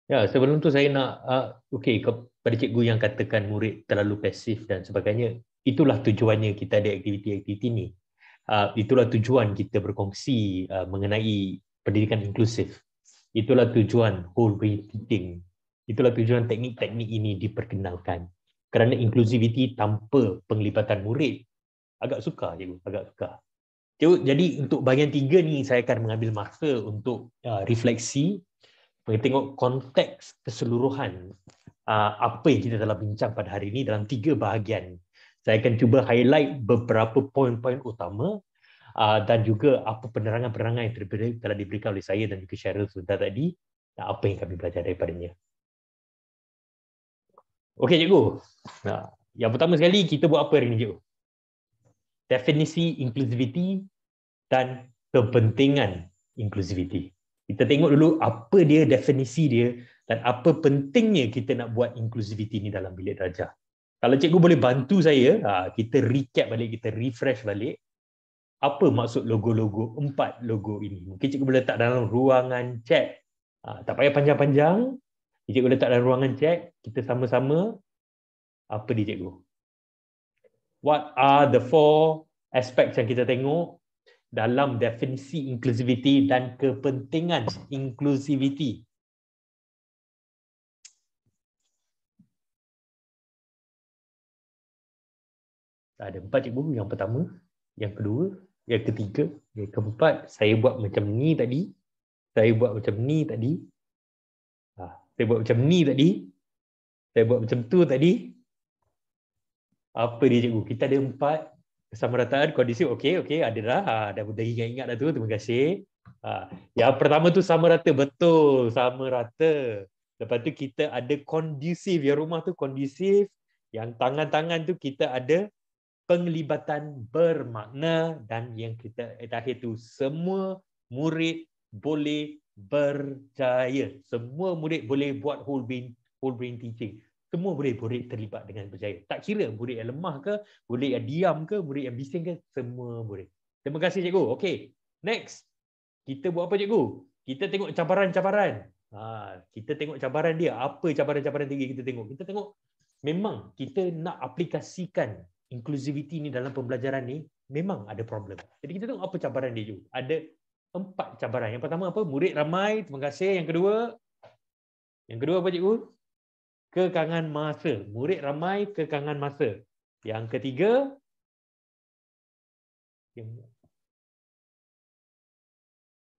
Ya, sebelum tu saya nak kepada cikgu yang katakan murid terlalu pasif dan sebagainya, itulah tujuannya kita ada aktiviti-aktiviti ni. Itulah tujuan kita berkongsi mengenai pendidikan inklusif. Itulah tujuan whole brain teaching. Itulah tujuan teknik-teknik ini diperkenalkan. Kerana inklusiviti tanpa penglibatan murid, agak sukar cikgu, agak sukar. Jadi untuk bahagian 3 ni saya akan mengambil masa untuk refleksi, tengok konteks keseluruhan apa yang kita telah bincang pada hari ini dalam 3 bahagian. Saya akan cuba highlight beberapa poin-poin utama dan juga apa penerangan-penerangan yang telah diberikan oleh saya dan juga Cheryl sebentar tadi, dan apa yang kami belajar daripadanya. Okey cikgu. Yang pertama sekali kita buat apa hari ini cikgu? Definisi inklusiviti dan kepentingan inklusiviti. Kita tengok dulu apa dia definisi dia dan apa pentingnya kita nak buat inklusiviti ini dalam bilik darjah. Kalau cikgu boleh bantu saya, kita recap balik, kita refresh balik. Apa maksud logo-logo, 4 logo ini? Mungkin cikgu boleh letak dalam ruangan chat. Tak payah panjang-panjang. Cikgu boleh letak dalam ruangan chat. Kita sama-sama. Apa dia cikgu? What are the 4 aspects yang kita tengok dalam definisi inklusiviti dan kepentingan inklusiviti? Ada 4 cikgu. Yang pertama, yang kedua, yang ketiga, yang keempat, saya buat macam ni tadi. Saya buat macam ni tadi. Saya buat macam ni tadi. Saya buat macam tu tadi. Apa dia cikgu? Kita ada 4 kesamarataan kondisi. Okey, ada dah. Dah ingat dah tu. Terima kasih. Yang pertama tu sama rata. Betul, sama rata. Lepas tu kita ada kondusif. Yang rumah tu kondusif. Yang tangan-tangan tu kita ada penglibatan bermakna, dan yang kita terakhir tu semua murid boleh berjaya. Semua murid boleh buat whole brain teaching. Semua boleh terlibat dengan berjaya. Tak kira murid yang lemah ke, murid yang diam ke, murid yang bising ke, semua boleh. Terima kasih cikgu. Okey. Next. Kita buat apa cikgu? Kita tengok cabaran-cabaran. Kita tengok cabaran dia. Apa cabaran-cabaran tinggi kita tengok? Kita tengok memang kita nak aplikasikan inklusiviti ni dalam pembelajaran ni memang ada problem. Jadi kita tengok apa cabaran dia juga. Ada 4 cabaran. Yang pertama apa? Murid ramai. Terima kasih. Yang kedua apa cikgu? Kekangan masa. Murid ramai, kekangan masa. Yang ketiga,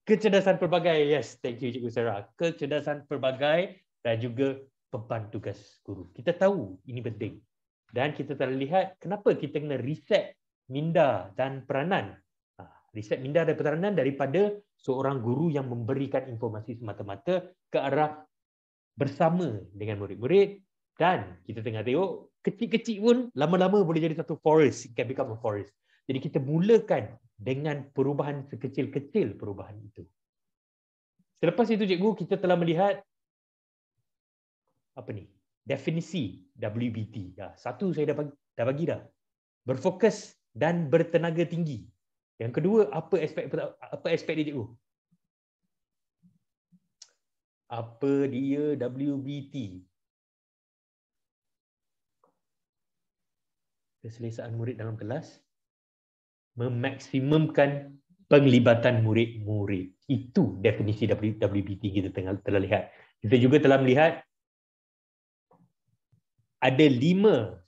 kecerdasan pelbagai. Yes, thank you cikgu Sarah. Kecerdasan pelbagai dan juga beban tugas guru. Kita tahu ini penting. Dan kita telah lihat kenapa kita kena reset minda dan peranan. Reset minda dan peranan daripada seorang guru yang memberikan informasi semata-mata ke arah bersama dengan murid-murid. Dan kita tengah tengok kecil-kecil pun lama-lama boleh jadi satu forest. It can become a forest. Jadi kita mulakan dengan perubahan sekecil-kecil perubahan itu. Selepas itu cikgu, kita telah melihat apa ni? Definisi WBT. Ya, satu saya dah bagi dah. Berfokus dan bertenaga tinggi. Yang kedua, apa aspek dia, cikgu? Apa dia WBT? Keselesaan murid dalam kelas. Memaksimumkan penglibatan murid-murid. Itu definisi WBT kita telah lihat. Kita juga telah melihat ada 5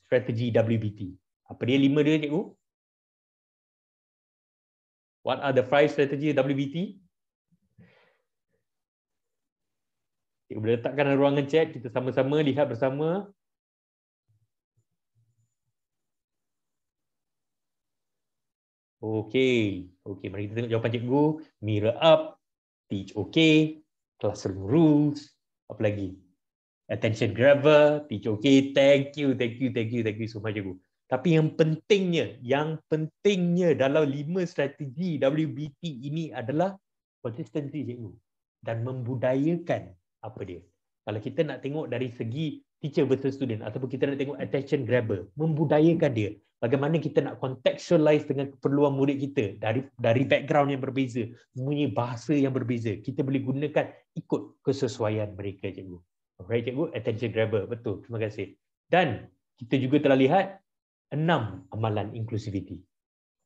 strategi WBT. Apa dia 5 dia, cikgu? What are the 5 strategi WBT? Cikgu boleh letakkan dalam ruangan chat, kita sama-sama lihat bersama. Okey, mari kita tengok jawapan cikgu. Mirror up, teach okay, classroom rules, apa lagi? Attention grabber, teach okay, thank you so much cikgu. Tapi yang pentingnya dalam 5 strategi WBT ini adalah consistency cikgu dan membudayakan apa dia. Kalau kita nak tengok dari segi teacher versus student ataupun kita nak tengok attention grabber, membudayakan dia. Bagaimana kita nak contextualize dengan keperluan murid kita dari background yang berbeza, mempunyai bahasa yang berbeza. Kita boleh gunakan ikut kesesuaian mereka, cikgu. Alright, cikgu, attention grabber, betul. Terima kasih. Dan kita juga telah lihat 6 amalan inclusivity.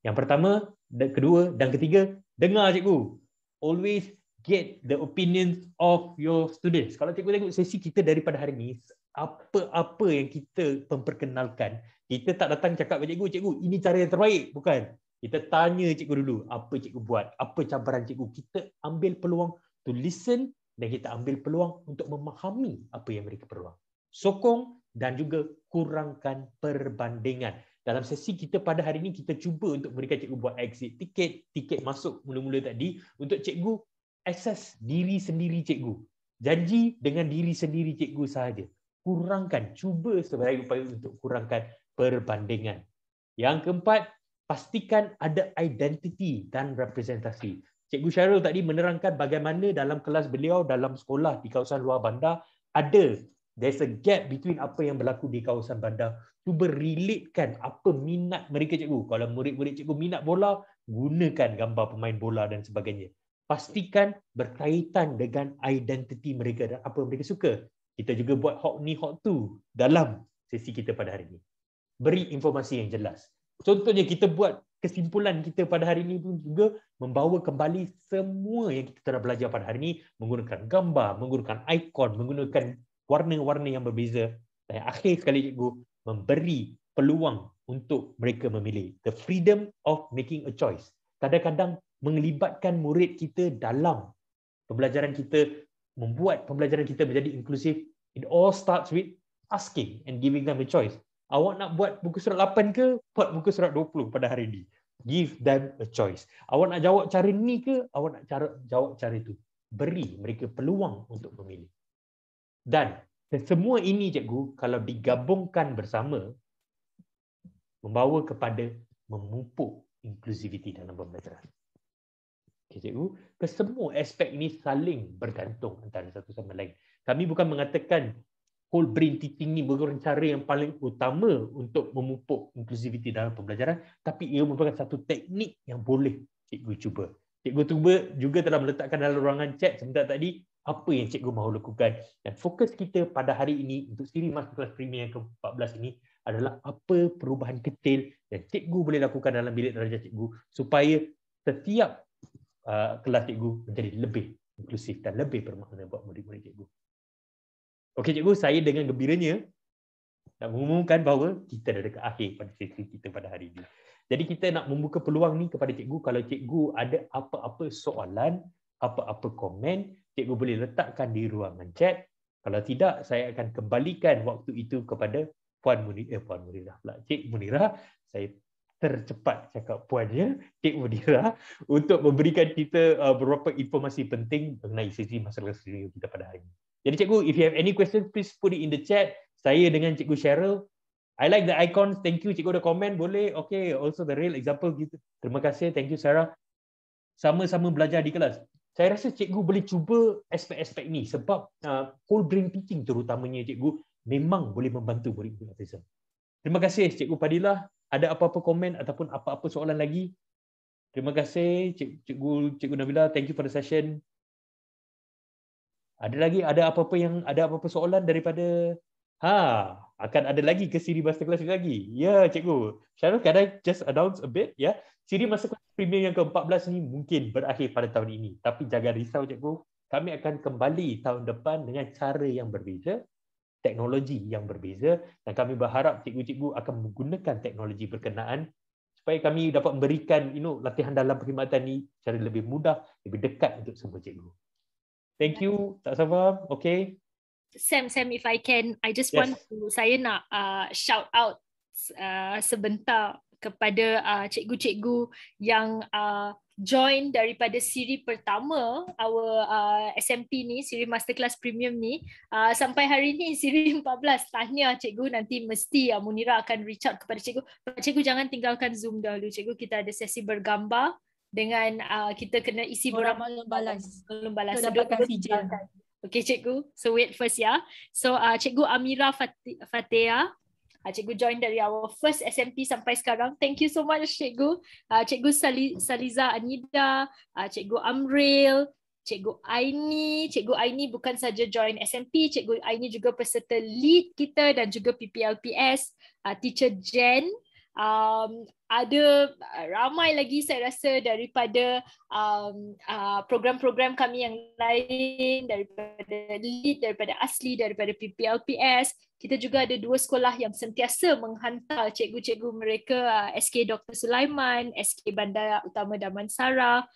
Yang pertama, kedua dan ketiga, dengar cikgu. Always get the opinions of your students. Kalau cikgu tengok sesi kita daripada hari ini, apa yang kita memperkenalkan, kita tak datang cakap kepada cikgu, ini cara yang terbaik, bukan. Kita tanya cikgu dulu, apa cikgu buat, apa cabaran cikgu. Kita ambil peluang to listen dan kita ambil peluang untuk memahami apa yang mereka perlu. Sokong dan juga kurangkan perbandingan. Dalam sesi kita pada hari ini, kita cuba untuk memberikan cikgu buat exit tiket masuk mula-mula tadi untuk cikgu akses diri sendiri cikgu. Janji dengan diri sendiri cikgu sahaja. Cuba sebagai upaya untuk kurangkan perbandingan. Yang keempat, pastikan ada identiti dan representasi. Cikgu Cheryl tadi menerangkan bagaimana dalam kelas beliau, dalam sekolah di kawasan luar bandar, there's a gap between apa yang berlaku di kawasan bandar. Cuba relatekan apa minat mereka cikgu. Kalau murid-murid cikgu minat bola, gunakan gambar pemain bola dan sebagainya. Pastikan berkaitan dengan identiti mereka dan apa mereka suka. Kita juga buat hot ni hot tu dalam sesi kita pada hari ini. Beri informasi yang jelas. Contohnya kita buat kesimpulan kita pada hari ini pun juga membawa kembali semua yang kita telah belajar pada hari ini menggunakan gambar, menggunakan ikon, menggunakan warna-warna yang berbeza. Dan akhir sekali cikgu memberi peluang untuk mereka memilih. The freedom of making a choice. Kadang-kadang melibatkan murid kita dalam pembelajaran kita, membuat pembelajaran kita menjadi inklusif. It all starts with asking and giving them a choice. Awak nak buat buku surat 8 ke? Buat buku surat 20 pada hari ini. Give them a choice. Awak nak jawab cara ni ke? Awak nak jawab cara itu. Beri mereka peluang untuk memilih. Dan semua ini cikgu, kalau digabungkan bersama, membawa kepada memupuk inklusiviti dalam pembelajaran. Okay, cikgu, kesemua aspek ini saling bergantung antara satu sama lain. Kami bukan mengatakan whole brain teaching ni merupakan cara yang paling utama untuk memupuk inklusiviti dalam pembelajaran, tapi ia merupakan satu teknik yang boleh cikgu cuba. Cikgu juga telah meletakkan dalam ruangan chat sebentar tadi apa yang cikgu mahu lakukan. Dan fokus kita pada hari ini untuk Siri Masterclass Premium yang ke-14 ini adalah apa perubahan kecil yang cikgu boleh lakukan dalam bilik darjah cikgu supaya setiap kelas cikgu menjadi lebih inklusif dan lebih bermakna buat murid-murid cikgu. Okey cikgu, saya dengan gembiranya nak mengumumkan bahawa kita dah dekat akhir pada sesi kita pada hari ini. Jadi kita nak membuka peluang ni kepada cikgu. Kalau cikgu ada apa-apa soalan, apa-apa komen, cikgu boleh letakkan di ruangan chat. Kalau tidak, saya akan kembalikan waktu itu kepada Puan Munirah pula. Cik Munirah, saya tercepat cakap puannya, Cik Munirah, untuk memberikan kita beberapa informasi penting mengenai sesi Masterclass Premium kita pada hari ini. Jadi cikgu, if you have any questions, please put it in the chat. Saya dengan Cikgu Cheryl. I like the icons. Thank you. Cikgu ada komen. Boleh. Okay. Also the real example gitu. Terima kasih. Thank you Sarah. Sama-sama belajar di kelas. Saya rasa cikgu boleh cuba aspek-aspek ni sebab whole brain teaching terutamanya cikgu memang boleh membantu murid-murid autism. Terima kasih Cikgu Fadilah. Ada apa-apa komen ataupun apa-apa soalan lagi? Terima kasih Cikgu Nabila. Thank you for the session. Ada apa-apa soalan daripada akan ada lagi ke Siri Masterclass lagi. Ya, Cikgu. Cheryl, can I just announce a bit? Ya, Siri Masterclass Premium yang ke-14 ni mungkin berakhir pada tahun ini. Tapi jangan risau, Cikgu. Kami akan kembali tahun depan dengan cara yang berbeza, teknologi yang berbeza, dan kami berharap cikgu-cikgu akan menggunakan teknologi berkenaan supaya kami dapat memberikan latihan dalam perkhidmatan ni secara lebih mudah, lebih dekat untuk semua cikgu. Thank you, tak sabar. Okay. Sam, if I can, I just want to, saya nak shout out sebentar kepada cikgu-cikgu yang join daripada siri pertama our SMP ni, Siri Masterclass Premium ni, sampai hari ni siri 14. Tahniah cikgu, nanti mesti Munira akan reach out kepada cikgu. Cikgu jangan tinggalkan Zoom dahulu cikgu, kita ada sesi bergambar dengan kita kena isi malam balas. Kita dapatkan VJ. Okay cikgu, so wait first ya. So cikgu Amira Fatea, cikgu join dari our first SMP sampai sekarang. Thank you so much cikgu. Cikgu Saliza Anida, cikgu Amril, cikgu Aini. Cikgu Aini bukan saja join SMP, cikgu Aini juga peserta lead kita dan juga PPLPS. Teacher Jen, ada ramai lagi saya rasa daripada program-program kami yang lain, daripada lead, daripada asli, daripada PPLPS. Kita juga ada 2 sekolah yang sentiasa menghantar cikgu-cikgu mereka, SK Dr. Sulaiman, SK Bandar Utama Damansara.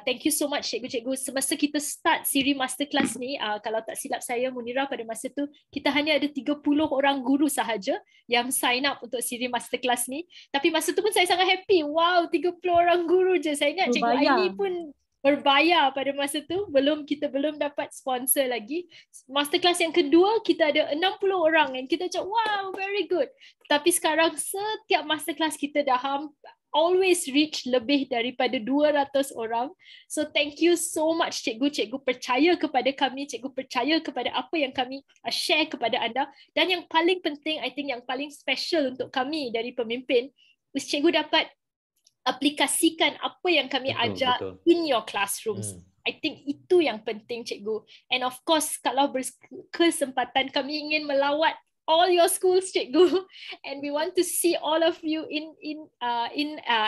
Thank you so much cikgu-cikgu. Semasa kita start Siri Masterclass ni, kalau tak silap saya Munira, pada masa tu kita hanya ada 30 orang guru sahaja yang sign up untuk Siri Masterclass ni. Tapi masa tu pun saya sangat happy. Wow, 30 orang guru je. Saya ingat cikgu Aini pun berbayar pada masa tu. Kita belum dapat sponsor lagi. Masterclass yang kedua kita ada 60 orang and kita cakap wow, very good. Tapi sekarang setiap masterclass kita dah always reach lebih daripada 200 orang. So thank you so much cikgu. Cikgu percaya kepada kami, cikgu percaya kepada apa yang kami share kepada anda. Dan yang paling penting, I think yang paling special untuk kami dari pemimpin is cikgu dapat aplikasikan apa yang kami ajar in your classrooms. I think itu yang penting cikgu. And of course kalau berkesempatan kami ingin melawat all your schools cikgu, and we want to see all of you in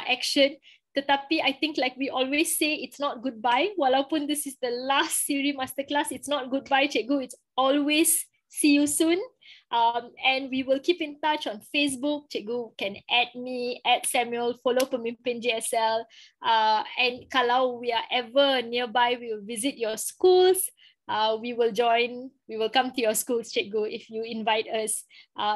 action. Tetapi I think like we always say, it's not goodbye. Walaupun this is the last Siri Masterclass, it's not goodbye cikgu, it's always see you soon. And we will keep in touch on Facebook. Cikgu can add me, add Samuel, follow Pemimpin JSL. And kalau we are ever nearby, we will visit your schools. We will come to your schools, cikgu, if you invite us.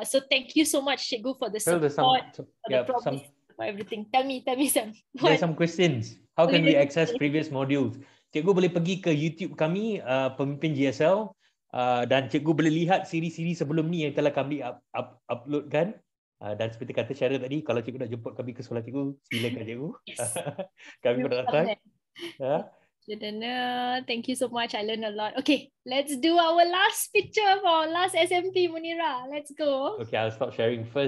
So thank you so much, cikgu, for the support, for the promise, for everything. Tell me, Sam. There are some questions. How can we access previous modules? Cikgu boleh pergi ke YouTube kami, Pemimpin JSL, dan cikgu boleh lihat siri-siri sebelum ni yang telah kami uploadkan. Dan seperti kata Cheryl tadi, kalau cikgu nak jemput kami ke sekolah cikgu, silakan cikgu. Yes. Kami pada datang. Thank you so much. I learned a lot. Okay, let's do our last picture for last SMP, Munira. Let's go. Okay, I'll stop sharing first.